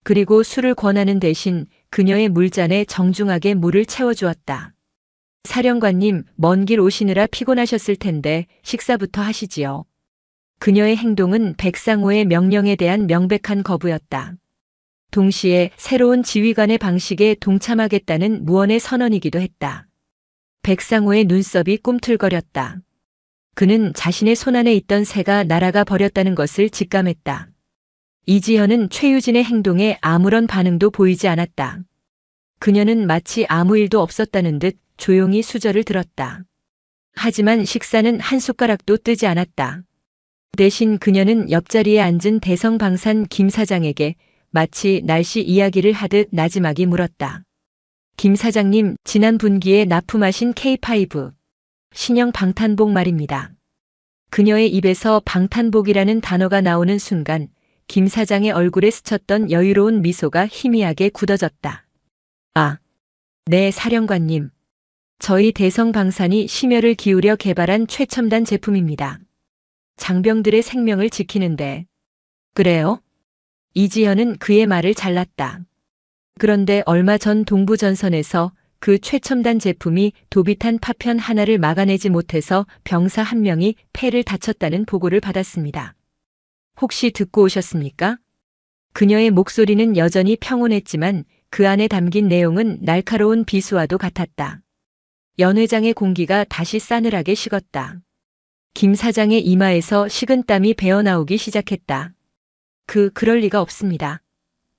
그리고 술을 권하는 대신 그녀의 물잔에 정중하게 물을 채워주었다. 사령관님, 먼 길 오시느라 피곤하셨을 텐데 식사부터 하시지요. 그녀의 행동은 백상호의 명령에 대한 명백한 거부였다. 동시에 새로운 지휘관의 방식에 동참하겠다는 무언의 선언이기도 했다. 백상호의 눈썹이 꿈틀거렸다. 그는 자신의 손안에 있던 새가 날아가 버렸다는 것을 직감했다. 이지현은 최유진의 행동에 아무런 반응도 보이지 않았다. 그녀는 마치 아무 일도 없었다는 듯 조용히 수저를 들었다. 하지만 식사는 한 숟가락도 뜨지 않았다. 대신 그녀는 옆자리에 앉은 대성방산 김 사장에게 마치 날씨 이야기를 하듯 나지막이 물었다. 김 사장님, 지난 분기에 납품하신 K5 신형 방탄복 말입니다. 그녀의 입에서 방탄복이라는 단어가 나오는 순간 김 사장의 얼굴에 스쳤던 여유로운 미소가 희미하게 굳어졌다. 아, 네 사령관님. 저희 대성방산이 심혈을 기울여 개발한 최첨단 제품입니다. 장병들의 생명을 지키는데. 그래요? 이지현은 그의 말을 잘랐다. 그런데 얼마 전 동부전선에서 그 최첨단 제품이 도비탄 파편 하나를 막아내지 못해서 병사 한 명이 폐를 다쳤다는 보고를 받았습니다. 혹시 듣고 오셨습니까? 그녀의 목소리는 여전히 평온했지만 그 안에 담긴 내용은 날카로운 비수와도 같았다. 연회장의 공기가 다시 싸늘하게 식었다. 김 사장의 이마에서 식은땀이 배어나오기 시작했다. 그럴 리가 없습니다.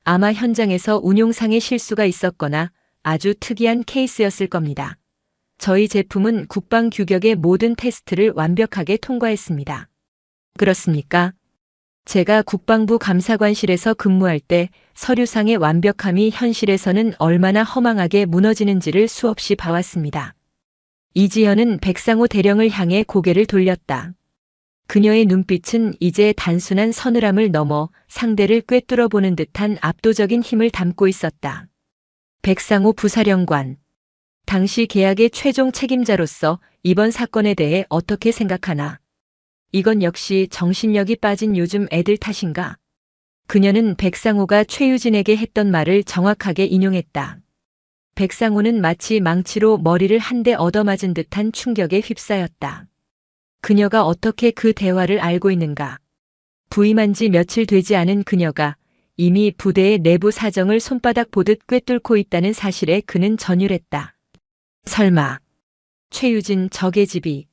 아마 현장에서 운용상의 실수가 있었거나 아주 특이한 케이스였을 겁니다. 저희 제품은 국방 규격의 모든 테스트를 완벽하게 통과했습니다. 그렇습니까? 제가 국방부 감사관실에서 근무할 때 서류상의 완벽함이 현실에서는 얼마나 허망하게 무너지는지를 수없이 봐왔습니다. 이지현은 백상호 대령을 향해 고개를 돌렸다. 그녀의 눈빛은 이제 단순한 서늘함을 넘어 상대를 꿰뚫어 보는 듯한 압도적인 힘을 담고 있었다. 백상호 부사령관. 당시 계약의 최종 책임자로서 이번 사건에 대해 어떻게 생각하나? 이건 역시 정신력이 빠진 요즘 애들 탓인가? 그녀는 백상호가 최유진에게 했던 말을 정확하게 인용했다. 백상호는 마치 망치로 머리를 한 대 얻어맞은 듯한 충격에 휩싸였다. 그녀가 어떻게 그 대화를 알고 있는가? 부임한 지 며칠 되지 않은 그녀가 이미 부대의 내부 사정을 손바닥 보듯 꿰뚫고 있다는 사실에 그는 전율했다. 설마 최유진 적의 집이.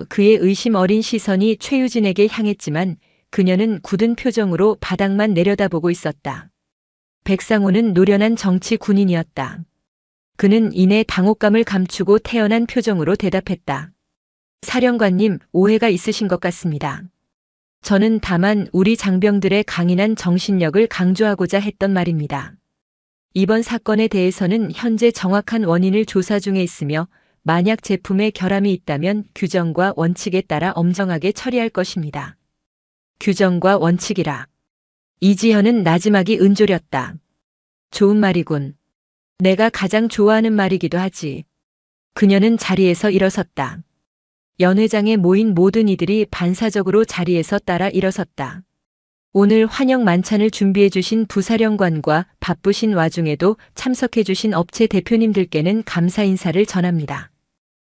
그의 의심 어린 시선이 최유진에게 향했지만 그녀는 굳은 표정으로 바닥만 내려다보고 있었다. 백상호는 노련한 정치 군인이었다. 그는 이내 당혹감을 감추고 태연한 표정으로 대답했다. 사령관님, 오해가 있으신 것 같습니다. 저는 다만 우리 장병들의 강인한 정신력을 강조하고자 했던 말입니다. 이번 사건에 대해서는 현재 정확한 원인을 조사 중에 있으며 만약 제품에 결함이 있다면 규정과 원칙에 따라 엄정하게 처리할 것입니다. 규정과 원칙이라. 이지현은 나지막이 은졸였다. 좋은 말이군. 내가 가장 좋아하는 말이기도 하지. 그녀는 자리에서 일어섰다. 연회장에 모인 모든 이들이 반사적으로 자리에서 따라 일어섰다. 오늘 환영 만찬을 준비해 주신 부사령관과 바쁘신 와중에도 참석해 주신 업체 대표님들께는 감사 인사를 전합니다.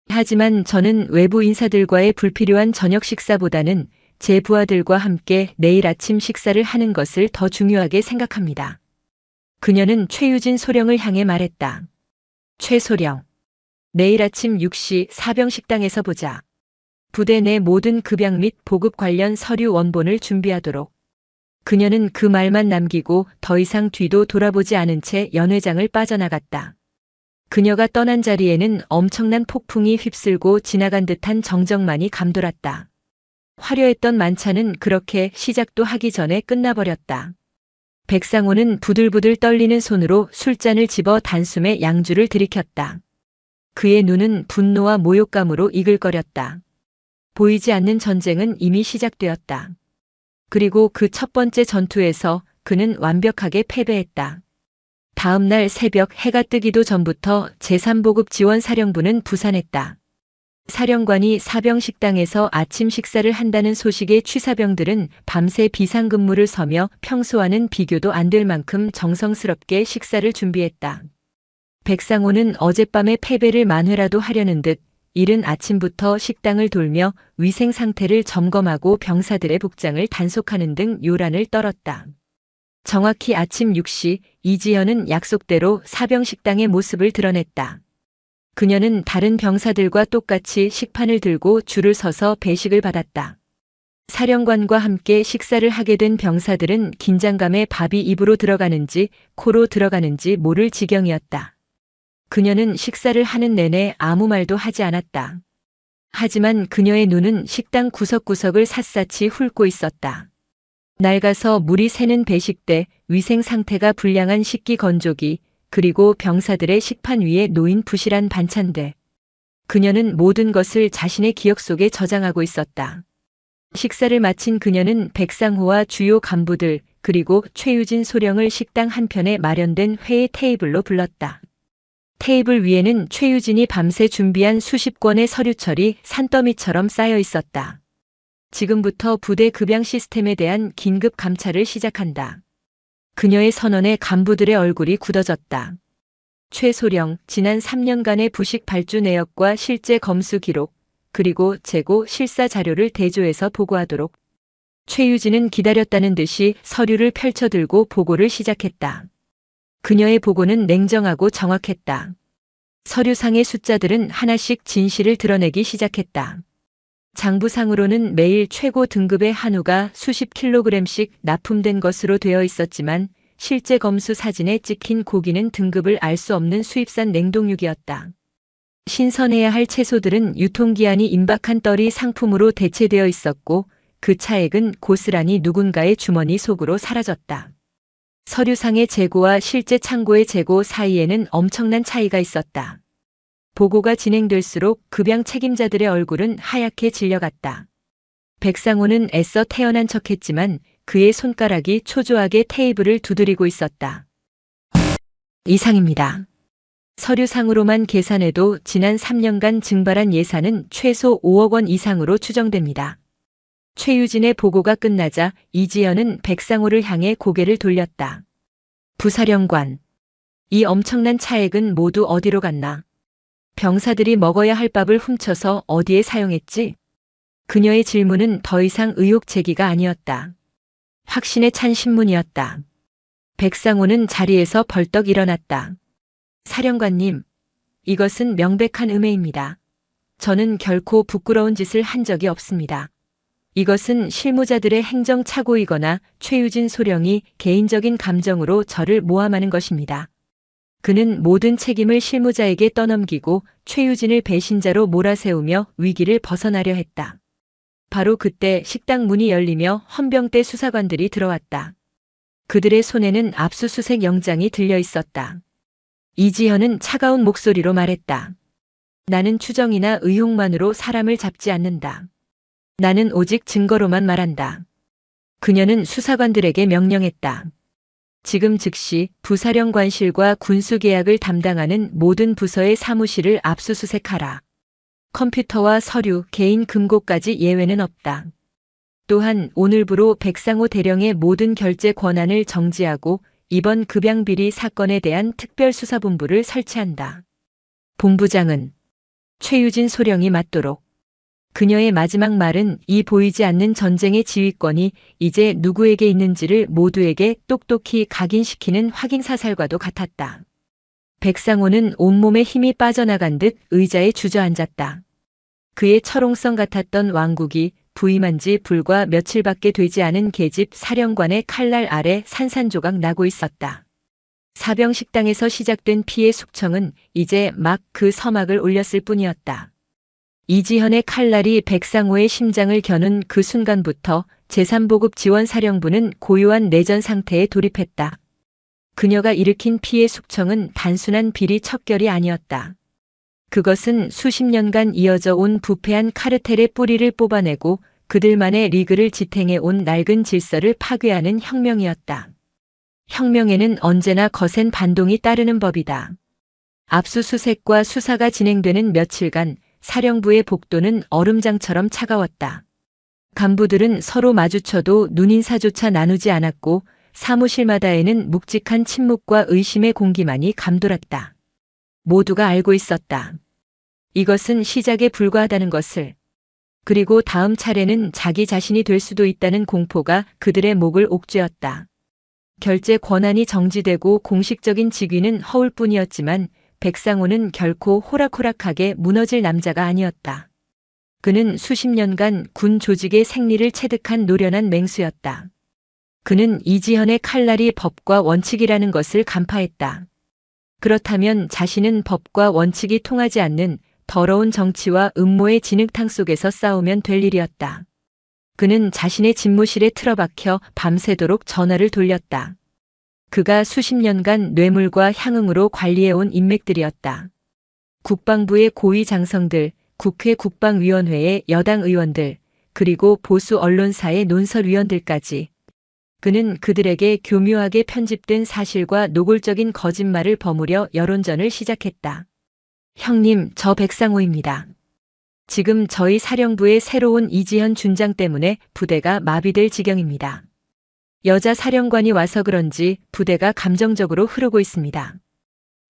하지만 저는 외부 인사들과의 불필요한 저녁 식사보다는 제 부하들과 함께 내일 아침 식사를 하는 것을 더 중요하게 생각합니다. 그녀는 최유진 소령을 향해 말했다. 최 소령. 내일 아침 6시 사병식당에서 보자. 부대 내 모든 급양 및 보급 관련 서류 원본을 준비하도록. 그녀는 그 말만 남기고 더 이상 뒤도 돌아보지 않은 채 연회장을 빠져나갔다. 그녀가 떠난 자리에는 엄청난 폭풍이 휩쓸고 지나간 듯한 정적만이 감돌았다. 화려했던 만찬은 그렇게 시작도 하기 전에 끝나버렸다. 백상호는 부들부들 떨리는 손으로 술잔을 집어 단숨에 양주를 들이켰다. 그의 눈은 분노와 모욕감으로 이글거렸다. 보이지 않는 전쟁은 이미 시작되었다. 그리고 그 첫 번째 전투에서 그는 완벽하게 패배했다. 다음 날 새벽 해가 뜨기도 전부터 제3보급 지원사령부는 부산했다. 사령관이 사병식당에서 아침 식사를 한다는 소식에 취사병들은 밤새 비상근무를 서며 평소와는 비교도 안 될 만큼 정성스럽게 식사를 준비했다. 백상호는 어젯밤의 패배를 만회라도 하려는 듯 이른 아침부터 식당을 돌며 위생 상태를 점검하고 병사들의 복장을 단속하는 등 요란을 떨었다. 정확히 아침 6시 이지연은 약속대로 사병식당의 모습을 드러냈다. 그녀는 다른 병사들과 똑같이 식판을 들고 줄을 서서 배식을 받았다. 사령관과 함께 식사를 하게 된 병사들은 긴장감에 밥이 입으로 들어가는지 코로 들어가는지 모를 지경이었다. 그녀는 식사를 하는 내내 아무 말도 하지 않았다. 하지만 그녀의 눈은 식당 구석구석을 샅샅이 훑고 있었다. 낡아서 물이 새는 배식대, 위생 상태가 불량한 식기 건조기, 그리고 병사들의 식판 위에 놓인 부실한 반찬들. 그녀는 모든 것을 자신의 기억 속에 저장하고 있었다. 식사를 마친 그녀는 백상호와 주요 간부들, 그리고 최유진 소령을 식당 한편에 마련된 회의 테이블로 불렀다. 테이블 위에는 최유진이 밤새 준비한 수십 권의 서류철이 산더미처럼 쌓여 있었다. 지금부터 부대 급양 시스템에 대한 긴급 감찰을 시작한다. 그녀의 선언에 간부들의 얼굴이 굳어졌다. 최소령, 지난 3년간의 부식 발주 내역과 실제 검수 기록, 그리고 재고 실사 자료를 대조해서 보고하도록. 최유진은 기다렸다는 듯이 서류를 펼쳐들고 보고를 시작했다. 그녀의 보고는 냉정하고 정확했다. 서류상의 숫자들은 하나씩 진실을 드러내기 시작했다. 장부상으로는 매일 최고 등급의 한우가 수십 킬로그램씩 납품된 것으로 되어 있었지만 실제 검수 사진에 찍힌 고기는 등급을 알 수 없는 수입산 냉동육이었다. 신선해야 할 채소들은 유통기한이 임박한 떨이 상품으로 대체되어 있었고 그 차액은 고스란히 누군가의 주머니 속으로 사라졌다. 서류상의 재고와 실제 창고의 재고 사이에는 엄청난 차이가 있었다. 보고가 진행될수록 급양 책임자들의 얼굴은 하얗게 질려갔다. 백상호는 애써 태연한 척했지만 그의 손가락이 초조하게 테이블을 두드리고 있었다. 이상입니다. 서류상으로만 계산해도 지난 3년간 증발한 예산은 최소 5억 원 이상으로 추정됩니다. 최유진의 보고가 끝나자 이지연은 백상호를 향해 고개를 돌렸다. 부사령관, 이 엄청난 차액은 모두 어디로 갔나? 병사들이 먹어야 할 밥을 훔쳐서 어디에 사용했지? 그녀의 질문은 더 이상 의혹 제기가 아니었다. 확신에 찬 신문이었다. 백상호는 자리에서 벌떡 일어났다. 사령관님, 이것은 명백한 음해입니다. 저는 결코 부끄러운 짓을 한 적이 없습니다. 이것은 실무자들의 행정착오이거나 최유진 소령이 개인적인 감정으로 저를 모함하는 것입니다. 그는 모든 책임을 실무자에게 떠넘기고 최유진을 배신자로 몰아세우며 위기를 벗어나려 했다. 바로 그때 식당 문이 열리며 헌병대 수사관들이 들어왔다. 그들의 손에는 압수수색 영장이 들려 있었다. 이지현은 차가운 목소리로 말했다. 나는 추정이나 의혹만으로 사람을 잡지 않는다. 나는 오직 증거로만 말한다. 그녀는 수사관들에게 명령했다. 지금 즉시 부사령관실과 군수계약을 담당하는 모든 부서의 사무실을 압수수색하라. 컴퓨터와 서류, 개인 금고까지 예외는 없다. 또한 오늘부로 백상호 대령의 모든 결제 권한을 정지하고 이번 급양비리 사건에 대한 특별수사본부를 설치한다. 본부장은 최유진 소령이 맡도록. 그녀의 마지막 말은 이 보이지 않는 전쟁의 지휘권이 이제 누구에게 있는지를 모두에게 똑똑히 각인시키는 확인사살과도 같았다. 백상호는 온몸에 힘이 빠져나간 듯 의자에 주저앉았다. 그의 철옹성 같았던 왕국이 부임한 지 불과 며칠밖에 되지 않은 계집 사령관의 칼날 아래 산산조각 나고 있었다. 사병식당에서 시작된 피해 숙청은 이제 막 그 서막을 올렸을 뿐이었다. 이지현의 칼날이 백상호의 심장을 겨눈 그 순간부터 제3보급 지원사령부는 고요한 내전 상태에 돌입했다. 그녀가 일으킨 피해 숙청은 단순한 비리 척결이 아니었다. 그것은 수십 년간 이어져 온 부패한 카르텔의 뿌리를 뽑아내고 그들만의 리그를 지탱해 온 낡은 질서를 파괴하는 혁명이었다. 혁명에는 언제나 거센 반동이 따르는 법이다. 압수수색과 수사가 진행되는 며칠간 사령부의 복도는 얼음장처럼 차가웠다. 간부들은 서로 마주쳐도 눈인사조차 나누지 않았고 사무실마다에는 묵직한 침묵과 의심의 공기만이 감돌았다. 모두가 알고 있었다. 이것은 시작에 불과하다는 것을. 그리고 다음 차례는 자기 자신이 될 수도 있다는 공포가 그들의 목을 옥죄었다. 결제 권한이 정지되고 공식적인 직위는 허울 뿐이었지만 백상호는 결코 호락호락하게 무너질 남자가 아니었다. 그는 수십 년간 군 조직의 생리를 체득한 노련한 맹수였다. 그는 이지현의 칼날이 법과 원칙이라는 것을 간파했다. 그렇다면 자신은 법과 원칙이 통하지 않는 더러운 정치와 음모의 진흙탕 속에서 싸우면 될 일이었다. 그는 자신의 집무실에 틀어박혀 밤새도록 전화를 돌렸다. 그가 수십 년간 뇌물과 향응으로 관리해온 인맥들이었다. 국방부의 고위 장성들, 국회 국방위원회의 여당 의원들, 그리고 보수 언론사의 논설위원들까지. 그는 그들에게 교묘하게 편집된 사실과 노골적인 거짓말을 버무려 여론전을 시작했다. 형님, 저 백상호입니다. 지금 저희 사령부의 새로운 이지현 준장 때문에 부대가 마비될 지경입니다. 여자 사령관이 와서 그런지 부대가 감정적으로 흐르고 있습니다.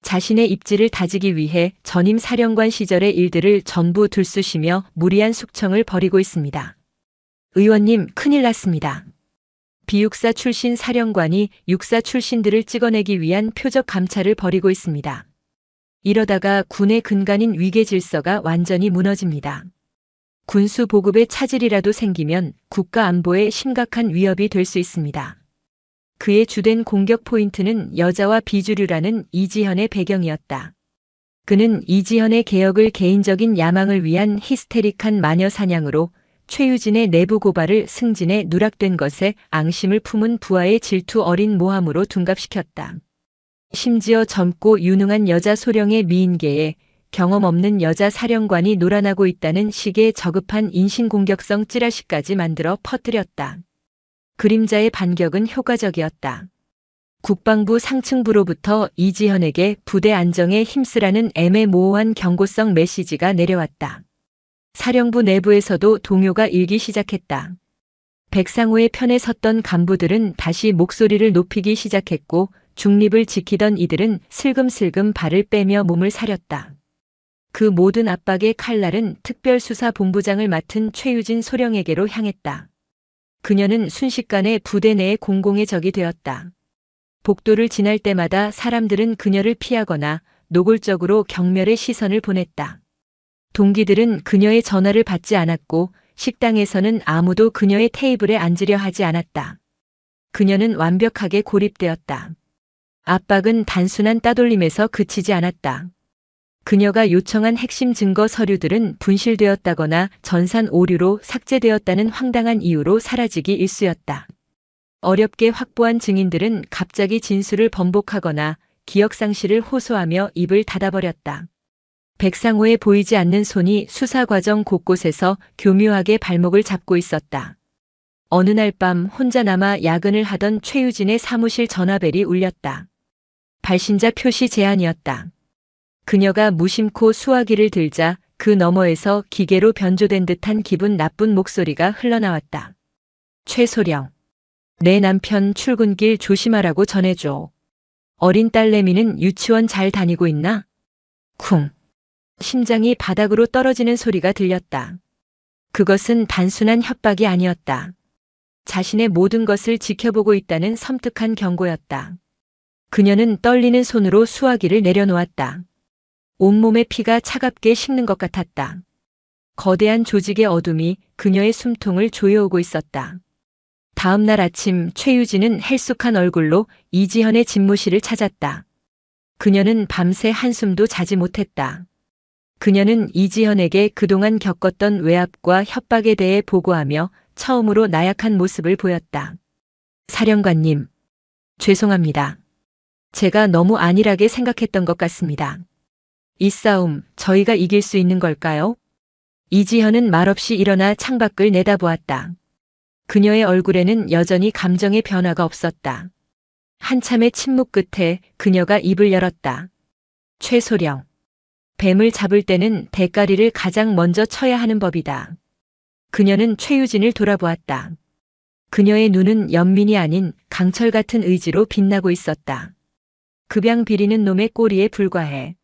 자신의 입지를 다지기 위해 전임 사령관 시절의 일들을 전부 들쑤시며 무리한 숙청을 벌이고 있습니다. 의원님, 큰일 났습니다. 비육사 출신 사령관이 육사 출신들을 찍어내기 위한 표적 감찰을 벌이고 있습니다. 이러다가 군의 근간인 위계 질서가 완전히 무너집니다. 군수 보급에 차질이라도 생기면 국가 안보에 심각한 위협이 될 수 있습니다. 그의 주된 공격 포인트는 여자와 비주류라는 이지현의 배경이었다. 그는 이지현의 개혁을 개인적인 야망을 위한 히스테릭한 마녀 사냥으로 최유진의 내부 고발을 승진에 누락된 것에 앙심을 품은 부하의 질투 어린 모함으로 둔갑시켰다. 심지어 젊고 유능한 여자 소령의 미인계에 경험 없는 여자 사령관이 놀아나고 있다는 식의 저급한 인신공격성 찌라시까지 만들어 퍼뜨렸다. 그림자의 반격은 효과적이었다. 국방부 상층부로부터 이지현에게 부대 안정에 힘쓰라는 애매모호한 경고성 메시지가 내려왔다. 사령부 내부에서도 동요가 일기 시작했다. 백상호의 편에 섰던 간부들은 다시 목소리를 높이기 시작했고 중립을 지키던 이들은 슬금슬금 발을 빼며 몸을 사렸다. 그 모든 압박의 칼날은 특별수사본부장을 맡은 최유진 소령에게로 향했다. 그녀는 순식간에 부대 내의 공공의 적이 되었다. 복도를 지날 때마다 사람들은 그녀를 피하거나 노골적으로 경멸의 시선을 보냈다. 동기들은 그녀의 전화를 받지 않았고 식당에서는 아무도 그녀의 테이블에 앉으려 하지 않았다. 그녀는 완벽하게 고립되었다. 압박은 단순한 따돌림에서 그치지 않았다. 그녀가 요청한 핵심 증거 서류들은 분실되었다거나 전산 오류로 삭제되었다는 황당한 이유로 사라지기 일쑤였다. 어렵게 확보한 증인들은 갑자기 진술을 번복하거나 기억상실을 호소하며 입을 닫아버렸다. 백상호의 보이지 않는 손이 수사 과정 곳곳에서 교묘하게 발목을 잡고 있었다. 어느 날 밤 혼자 남아 야근을 하던 최유진의 사무실 전화벨이 울렸다. 발신자 표시 제안이었다. 그녀가 무심코 수화기를 들자 그 너머에서 기계로 변조된 듯한 기분 나쁜 목소리가 흘러나왔다. 최소령. 내 남편 출근길 조심하라고 전해줘. 어린 딸내미는 유치원 잘 다니고 있나? 쿵. 심장이 바닥으로 떨어지는 소리가 들렸다. 그것은 단순한 협박이 아니었다. 자신의 모든 것을 지켜보고 있다는 섬뜩한 경고였다. 그녀는 떨리는 손으로 수화기를 내려놓았다. 온몸의 피가 차갑게 식는 것 같았다. 거대한 조직의 어둠이 그녀의 숨통을 조여오고 있었다. 다음 날 아침 최유진은 헬쑥한 얼굴로 이지현의 집무실을 찾았다. 그녀는 밤새 한숨도 자지 못했다. 그녀는 이지현에게 그동안 겪었던 외압과 협박에 대해 보고하며 처음으로 나약한 모습을 보였다. 사령관님, 죄송합니다. 제가 너무 안일하게 생각했던 것 같습니다. 이 싸움 저희가 이길 수 있는 걸까요? 이지현은 말없이 일어나 창밖을 내다보았다. 그녀의 얼굴에는 여전히 감정의 변화가 없었다. 한참의 침묵 끝에 그녀가 입을 열었다. 최소령. 뱀을 잡을 때는 대가리를 가장 먼저 쳐야 하는 법이다. 그녀는 최유진을 돌아보았다. 그녀의 눈은 연민이 아닌 강철 같은 의지로 빛나고 있었다. 급양 비리는 놈의 꼬리에 불과해.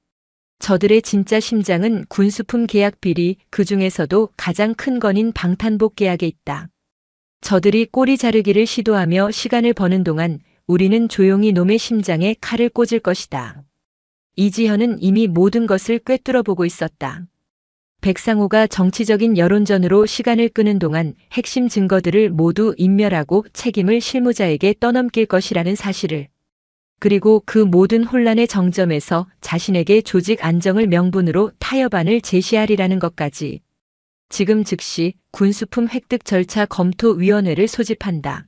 저들의 진짜 심장은 군수품 계약 비리, 그 중에서도 가장 큰 건인 방탄복 계약에 있다. 저들이 꼬리 자르기를 시도하며 시간을 버는 동안 우리는 조용히 놈의 심장에 칼을 꽂을 것이다. 이지현은 이미 모든 것을 꿰뚫어 보고 있었다. 백상호가 정치적인 여론전으로 시간을 끄는 동안 핵심 증거들을 모두 인멸하고 책임을 실무자에게 떠넘길 것이라는 사실을. 그리고 그 모든 혼란의 정점에서 자신에게 조직 안정을 명분으로 타협안을 제시하리라는 것까지. 지금 즉시 군수품 획득 절차 검토위원회를 소집한다.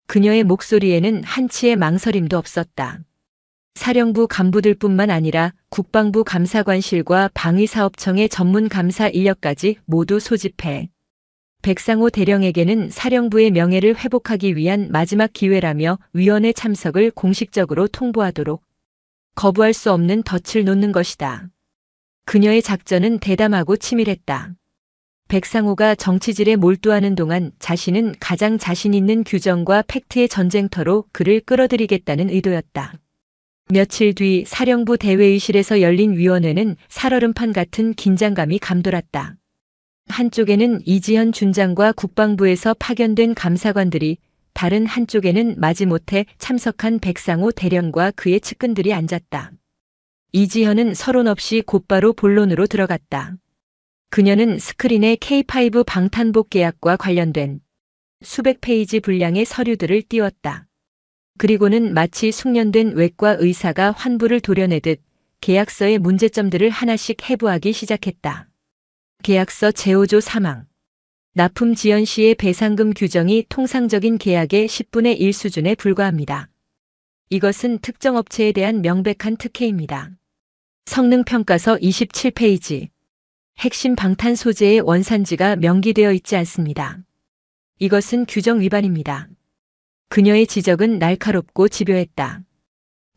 그녀의 목소리에는 한치의 망설임도 없었다. 사령부 간부들뿐만 아니라 국방부 감사관실과 방위사업청의 전문 감사 인력까지 모두 소집해. 백상호 대령에게는 사령부의 명예를 회복하기 위한 마지막 기회라며 위원회 참석을 공식적으로 통보하도록. 거부할 수 없는 덫을 놓는 것이다. 그녀의 작전은 대담하고 치밀했다. 백상호가 정치질에 몰두하는 동안 자신은 가장 자신 있는 규정과 팩트의 전쟁터로 그를 끌어들이겠다는 의도였다. 며칠 뒤 사령부 대회의실에서 열린 위원회는 살얼음판 같은 긴장감이 감돌았다. 한쪽에는 이지현 준장과 국방부에서 파견된 감사관들이, 다른 한쪽에는 마지못해 참석한 백상호 대령과 그의 측근들이 앉았다. 이지현은 서론 없이 곧바로 본론으로 들어갔다. 그녀는 스크린에 K5 방탄복 계약과 관련된 수백 페이지 분량의 서류들을 띄웠다. 그리고는 마치 숙련된 외과 의사가 환부를 도려내듯 계약서의 문제점들을 하나씩 해부하기 시작했다. 계약서 제5조 사망. 납품 지연 시의 배상금 규정이 통상적인 계약의 10분의 1 수준에 불과합니다. 이것은 특정 업체에 대한 명백한 특혜입니다. 성능평가서 27페이지. 핵심 방탄 소재의 원산지가 명기되어 있지 않습니다. 이것은 규정 위반입니다. 그녀의 지적은 날카롭고 집요했다.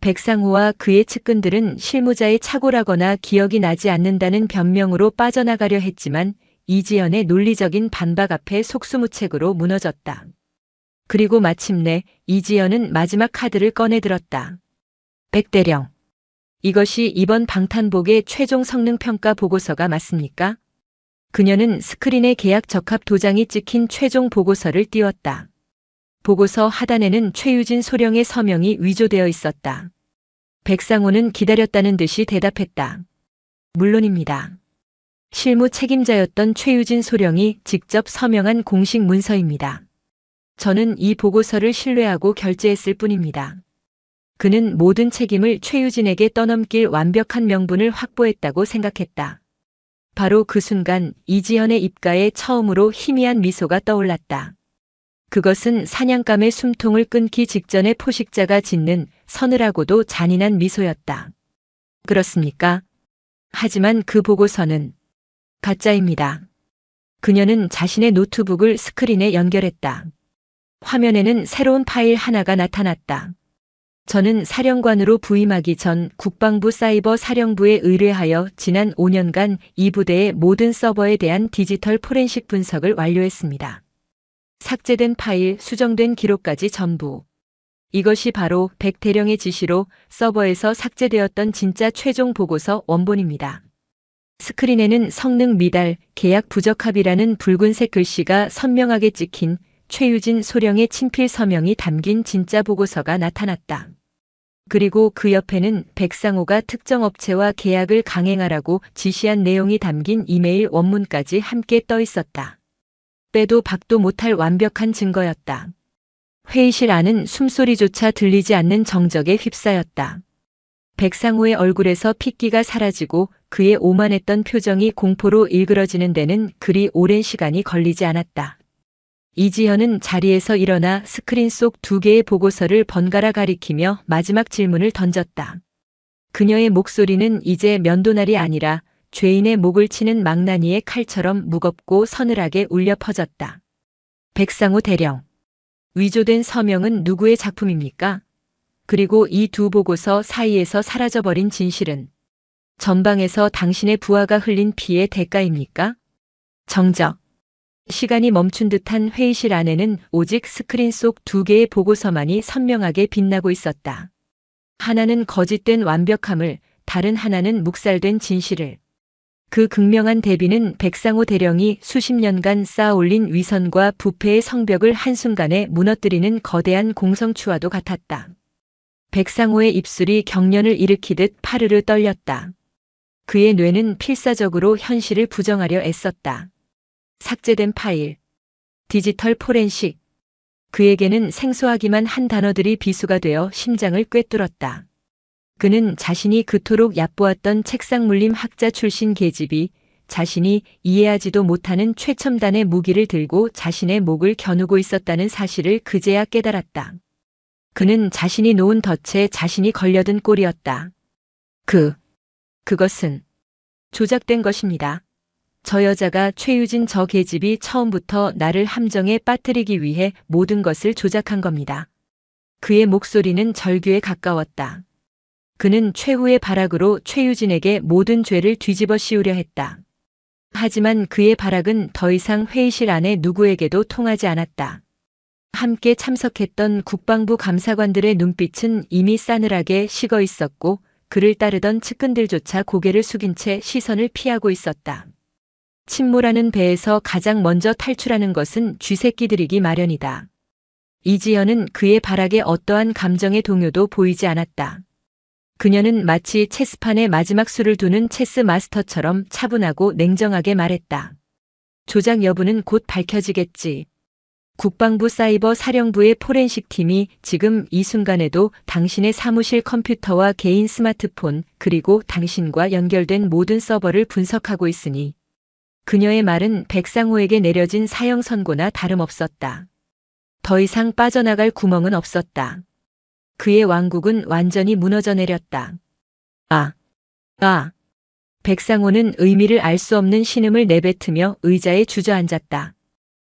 백상호와 그의 측근들은 실무자의 착오라거나 기억이 나지 않는다는 변명으로 빠져나가려 했지만 이지연의 논리적인 반박 앞에 속수무책으로 무너졌다. 그리고 마침내 이지연은 마지막 카드를 꺼내들었다. 백대령. 이것이 이번 방탄복의 최종 성능평가 보고서가 맞습니까? 그녀는 스크린에 계약 적합 도장이 찍힌 최종 보고서를 띄웠다. 보고서 하단에는 최유진 소령의 서명이 위조되어 있었다. 백상호는 기다렸다는 듯이 대답했다. 물론입니다. 실무 책임자였던 최유진 소령이 직접 서명한 공식 문서입니다. 저는 이 보고서를 신뢰하고 결재했을 뿐입니다. 그는 모든 책임을 최유진에게 떠넘길 완벽한 명분을 확보했다고 생각했다. 바로 그 순간 이지현의 입가에 처음으로 희미한 미소가 떠올랐다. 그것은 사냥감의 숨통을 끊기 직전에 포식자가 짓는 서늘하고도 잔인한 미소였다. 그렇습니까? 하지만 그 보고서는 가짜입니다. 그녀는 자신의 노트북을 스크린에 연결했다. 화면에는 새로운 파일 하나가 나타났다. 저는 사령관으로 부임하기 전 국방부 사이버 사령부에 의뢰하여 지난 5년간 이 부대의 모든 서버에 대한 디지털 포렌식 분석을 완료했습니다. 삭제된 파일, 수정된 기록까지 전부. 이것이 바로 백 대령의 지시로 서버에서 삭제되었던 진짜 최종 보고서 원본입니다. 스크린에는 성능 미달, 계약 부적합이라는 붉은색 글씨가 선명하게 찍힌 최유진 소령의 친필 서명이 담긴 진짜 보고서가 나타났다. 그리고 그 옆에는 백상호가 특정 업체와 계약을 강행하라고 지시한 내용이 담긴 이메일 원문까지 함께 떠 있었다. 빼도 박도 못할 완벽한 증거였다. 회의실 안은 숨소리조차 들리지 않는 정적에 휩싸였다. 백상호의 얼굴에서 핏기가 사라지고 그의 오만했던 표정이 공포로 일그러지는 데는 그리 오랜 시간이 걸리지 않았다. 이지현은 자리에서 일어나 스크린 속 2개의 보고서를 번갈아 가리키며 마지막 질문을 던졌다. 그녀의 목소리는 이제 면도날이 아니라 죄인의 목을 치는 망나니의 칼처럼 무겁고 서늘하게 울려 퍼졌다. 백상호 대령. 위조된 서명은 누구의 작품입니까? 그리고 이 두 보고서 사이에서 사라져버린 진실은 전방에서 당신의 부하가 흘린 피의 대가입니까? 정적. 시간이 멈춘 듯한 회의실 안에는 오직 스크린 속 2개의 보고서만이 선명하게 빛나고 있었다. 하나는 거짓된 완벽함을, 다른 하나는 묵살된 진실을. 그 극명한 대비는 백상호 대령이 수십 년간 쌓아올린 위선과 부패의 성벽을 한순간에 무너뜨리는 거대한 공성추와도 같았다. 백상호의 입술이 경련을 일으키듯 파르르 떨렸다. 그의 뇌는 필사적으로 현실을 부정하려 애썼다. 삭제된 파일, 디지털 포렌식. 그에게는 생소하기만 한 단어들이 비수가 되어 심장을 꿰뚫었다. 그는 자신이 그토록 얕보았던 책상 물림 학자 출신 계집이 자신이 이해하지도 못하는 최첨단의 무기를 들고 자신의 목을 겨누고 있었다는 사실을 그제야 깨달았다. 그는 자신이 놓은 덫에 자신이 걸려든 꼴이었다. 그것은 조작된 것입니다. 저 여자가 최유진 저 계집이 처음부터 나를 함정에 빠뜨리기 위해 모든 것을 조작한 겁니다. 그의 목소리는 절규에 가까웠다. 그는 최후의 발악으로 최유진에게 모든 죄를 뒤집어 씌우려 했다. 하지만 그의 발악은 더 이상 회의실 안에 누구에게도 통하지 않았다. 함께 참석했던 국방부 감사관들의 눈빛은 이미 싸늘하게 식어 있었고 그를 따르던 측근들조차 고개를 숙인 채 시선을 피하고 있었다. 침몰하는 배에서 가장 먼저 탈출하는 것은 쥐새끼들이기 마련이다. 이지연은 그의 발악에 어떠한 감정의 동요도 보이지 않았다. 그녀는 마치 체스판에 마지막 수를 두는 체스 마스터처럼 차분하고 냉정하게 말했다. 조작 여부는 곧 밝혀지겠지. 국방부 사이버 사령부의 포렌식 팀이 지금 이 순간에도 당신의 사무실 컴퓨터와 개인 스마트폰 그리고 당신과 연결된 모든 서버를 분석하고 있으니 그녀의 말은 백상호에게 내려진 사형 선고나 다름없었다. 더 이상 빠져나갈 구멍은 없었다. 그의 왕국은 완전히 무너져 내렸다. 백상호는 의미를 알 수 없는 신음을 내뱉으며 의자에 주저앉았다.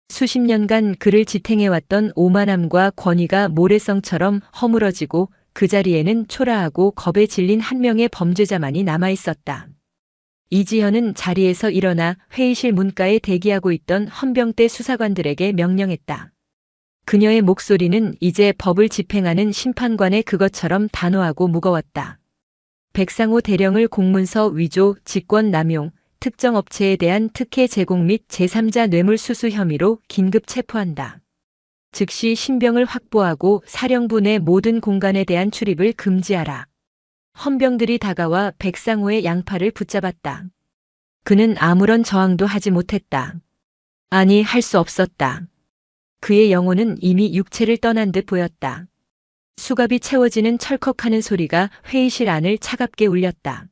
수십 년간 그를 지탱해왔던 오만함과 권위가 모래성처럼 허물어지고 그 자리에는 초라하고 겁에 질린 한 명의 범죄자만이 남아있었다. 이지현은 자리에서 일어나 회의실 문가에 대기하고 있던 헌병대 수사관들에게 명령했다. 그녀의 목소리는 이제 법을 집행하는 심판관의 그것처럼 단호하고 무거웠다. 백상호 대령을 공문서 위조, 직권남용, 특정 업체에 대한 특혜 제공 및 제3자 뇌물수수 혐의로 긴급 체포한다. 즉시 신병을 확보하고 사령부 내 모든 공간에 대한 출입을 금지하라. 헌병들이 다가와 백상호의 양팔을 붙잡았다. 그는 아무런 저항도 하지 못했다. 아니, 할 수 없었다. 그의 영혼은 이미 육체를 떠난 듯 보였다. 수갑이 채워지는 철컥하는 소리가 회의실 안을 차갑게 울렸다.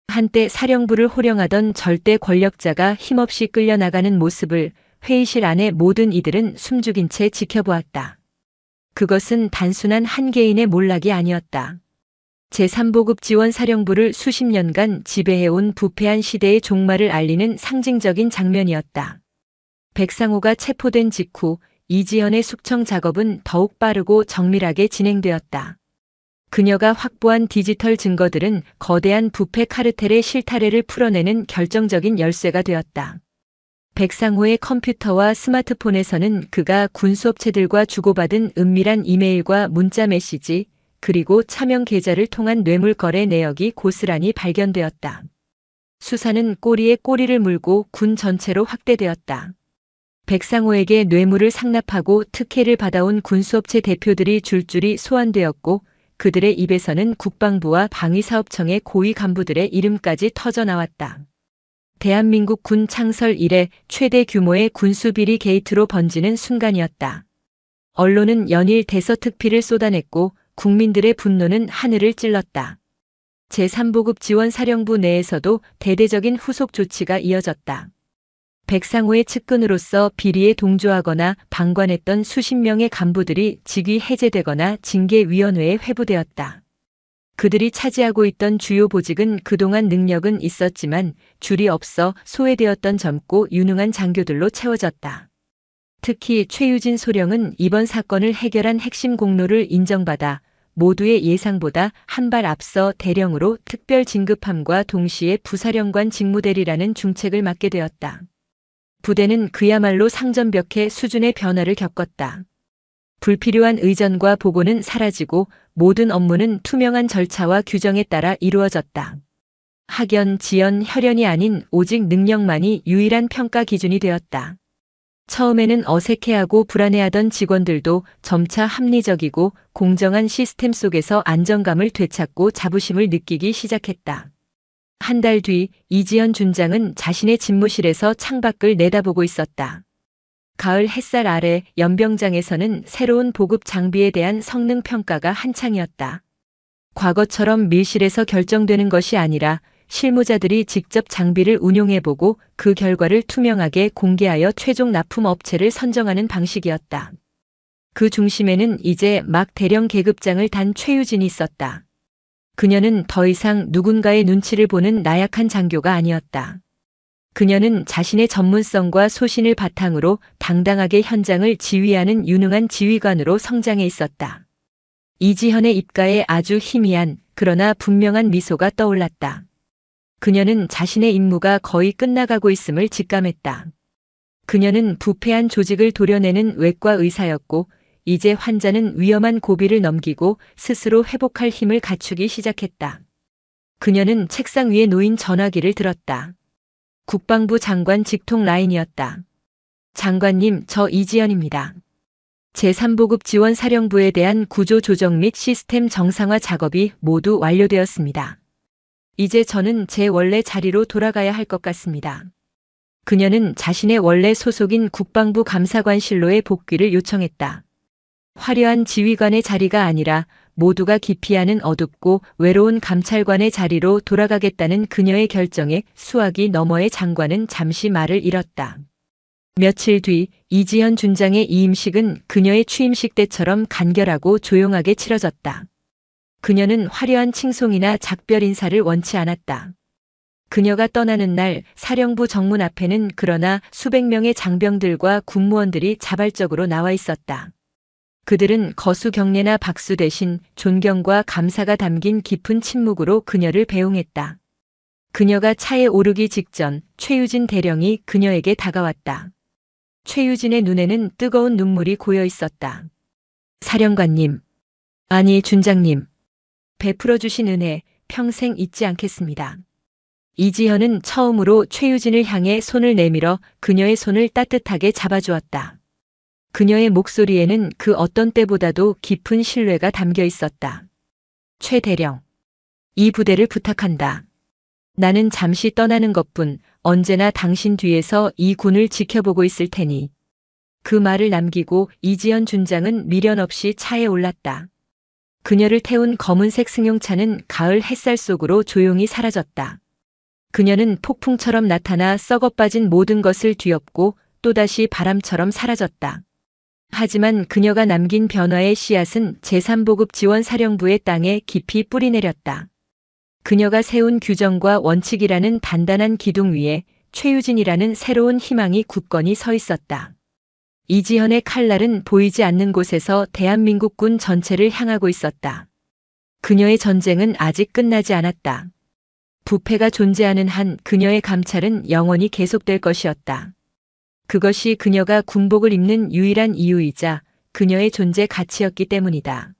한때 사령부를 호령하던 절대 권력자가 힘없이 끌려나가는 모습을 회의실 안의 모든 이들은 숨죽인 채 지켜보았다. 그것은 단순한 한 개인의 몰락이 아니었다. 제3보급 지원 사령부를 수십 년간 지배해온 부패한 시대의 종말을 알리는 상징적인 장면이었다. 백상호가 체포된 직후 이지연의 숙청 작업은 더욱 빠르고 정밀하게 진행되었다. 그녀가 확보한 디지털 증거들은 거대한 부패 카르텔의 실타래를 풀어내는 결정적인 열쇠가 되었다. 백상호의 컴퓨터와 스마트폰에서는 그가 군수업체들과 주고받은 은밀한 이메일과 문자 메시지, 그리고 차명 계좌를 통한 뇌물 거래 내역이 고스란히 발견되었다. 수사는 꼬리에 꼬리를 물고 군 전체로 확대되었다. 백상호에게 뇌물을 상납하고 특혜를 받아온 군수업체 대표들이 줄줄이 소환되었고 그들의 입에서는 국방부와 방위사업청의 고위 간부들의 이름까지 터져 나왔다. 대한민국 군 창설 이래 최대 규모의 군수비리 게이트로 번지는 순간이었다. 언론은 연일 대서특필을 쏟아냈고 국민들의 분노는 하늘을 찔렀다. 제3보급 지원사령부 내에서도 대대적인 후속 조치가 이어졌다. 백상호의 측근으로서 비리에 동조하거나 방관했던 수십 명의 간부들이 직위 해제되거나 징계위원회에 회부되었다. 그들이 차지하고 있던 주요 보직은 그동안 능력은 있었지만 줄이 없어 소외되었던 젊고 유능한 장교들로 채워졌다. 특히 최유진 소령은 이번 사건을 해결한 핵심 공로를 인정받아 모두의 예상보다 한 발 앞서 대령으로 특별 진급함과 동시에 부사령관 직무대리라는 중책을 맡게 되었다. 부대는 그야말로 상전벽해 수준의 변화를 겪었다. 불필요한 의전과 보고는 사라지고 모든 업무는 투명한 절차와 규정에 따라 이루어졌다. 학연, 지연, 혈연이 아닌 오직 능력만이 유일한 평가 기준이 되었다. 처음에는 어색해하고 불안해하던 직원들도 점차 합리적이고 공정한 시스템 속에서 안정감을 되찾고 자부심을 느끼기 시작했다. 한 달 뒤 이지현 준장은 자신의 집무실에서 창밖을 내다보고 있었다. 가을 햇살 아래 연병장에서는 새로운 보급 장비에 대한 성능 평가가 한창이었다. 과거처럼 밀실에서 결정되는 것이 아니라 실무자들이 직접 장비를 운용해보고 그 결과를 투명하게 공개하여 최종 납품 업체를 선정하는 방식이었다. 그 중심에는 이제 막 대령 계급장을 단 최유진이 있었다. 그녀는 더 이상 누군가의 눈치를 보는 나약한 장교가 아니었다. 그녀는 자신의 전문성과 소신을 바탕으로 당당하게 현장을 지휘하는 유능한 지휘관으로 성장해 있었다. 이지현의 입가에 아주 희미한 그러나 분명한 미소가 떠올랐다. 그녀는 자신의 임무가 거의 끝나가고 있음을 직감했다. 그녀는 부패한 조직을 도려내는 외과 의사였고 이제 환자는 위험한 고비를 넘기고 스스로 회복할 힘을 갖추기 시작했다. 그녀는 책상 위에 놓인 전화기를 들었다. 국방부 장관 직통 라인이었다. 장관님, 저 이지연입니다. 제3보급 지원사령부에 대한 구조 조정 및 시스템 정상화 작업이 모두 완료되었습니다. 이제 저는 제 원래 자리로 돌아가야 할 것 같습니다. 그녀는 자신의 원래 소속인 국방부 감사관실로의 복귀를 요청했다. 화려한 지휘관의 자리가 아니라 모두가 기피하는 어둡고 외로운 감찰관의 자리로 돌아가겠다는 그녀의 결정에 수화기 너머의 장관은 잠시 말을 잃었다. 며칠 뒤 이지현 준장의 이임식은 그녀의 취임식 때처럼 간결하고 조용하게 치러졌다. 그녀는 화려한 칭송이나 작별 인사를 원치 않았다. 그녀가 떠나는 날 사령부 정문 앞에는 그러나 수백 명의 장병들과 군무원들이 자발적으로 나와 있었다. 그들은 거수 경례나 박수 대신 존경과 감사가 담긴 깊은 침묵으로 그녀를 배웅했다. 그녀가 차에 오르기 직전 최유진 대령이 그녀에게 다가왔다. 최유진의 눈에는 뜨거운 눈물이 고여 있었다. 사령관님, 아니 준장님, 베풀어 주신 은혜 평생 잊지 않겠습니다. 이지현은 처음으로 최유진을 향해 손을 내밀어 그녀의 손을 따뜻하게 잡아주었다. 그녀의 목소리에는 그 어떤 때보다도 깊은 신뢰가 담겨 있었다. 최 대령, 이 부대를 부탁한다. 나는 잠시 떠나는 것뿐 언제나 당신 뒤에서 이 군을 지켜보고 있을 테니. 그 말을 남기고 이지현 준장은 미련 없이 차에 올랐다. 그녀를 태운 검은색 승용차는 가을 햇살 속으로 조용히 사라졌다. 그녀는 폭풍처럼 나타나 썩어빠진 모든 것을 뒤엎고 또다시 바람처럼 사라졌다. 하지만 그녀가 남긴 변화의 씨앗은 제3보급 지원사령부의 땅에 깊이 뿌리내렸다. 그녀가 세운 규정과 원칙이라는 단단한 기둥 위에 최유진이라는 새로운 희망이 굳건히 서 있었다. 이지현의 칼날은 보이지 않는 곳에서 대한민국 군 전체를 향하고 있었다. 그녀의 전쟁은 아직 끝나지 않았다. 부패가 존재하는 한 그녀의 감찰은 영원히 계속될 것이었다. 그것이 그녀가 군복을 입는 유일한 이유이자 그녀의 존재 가치였기 때문이다.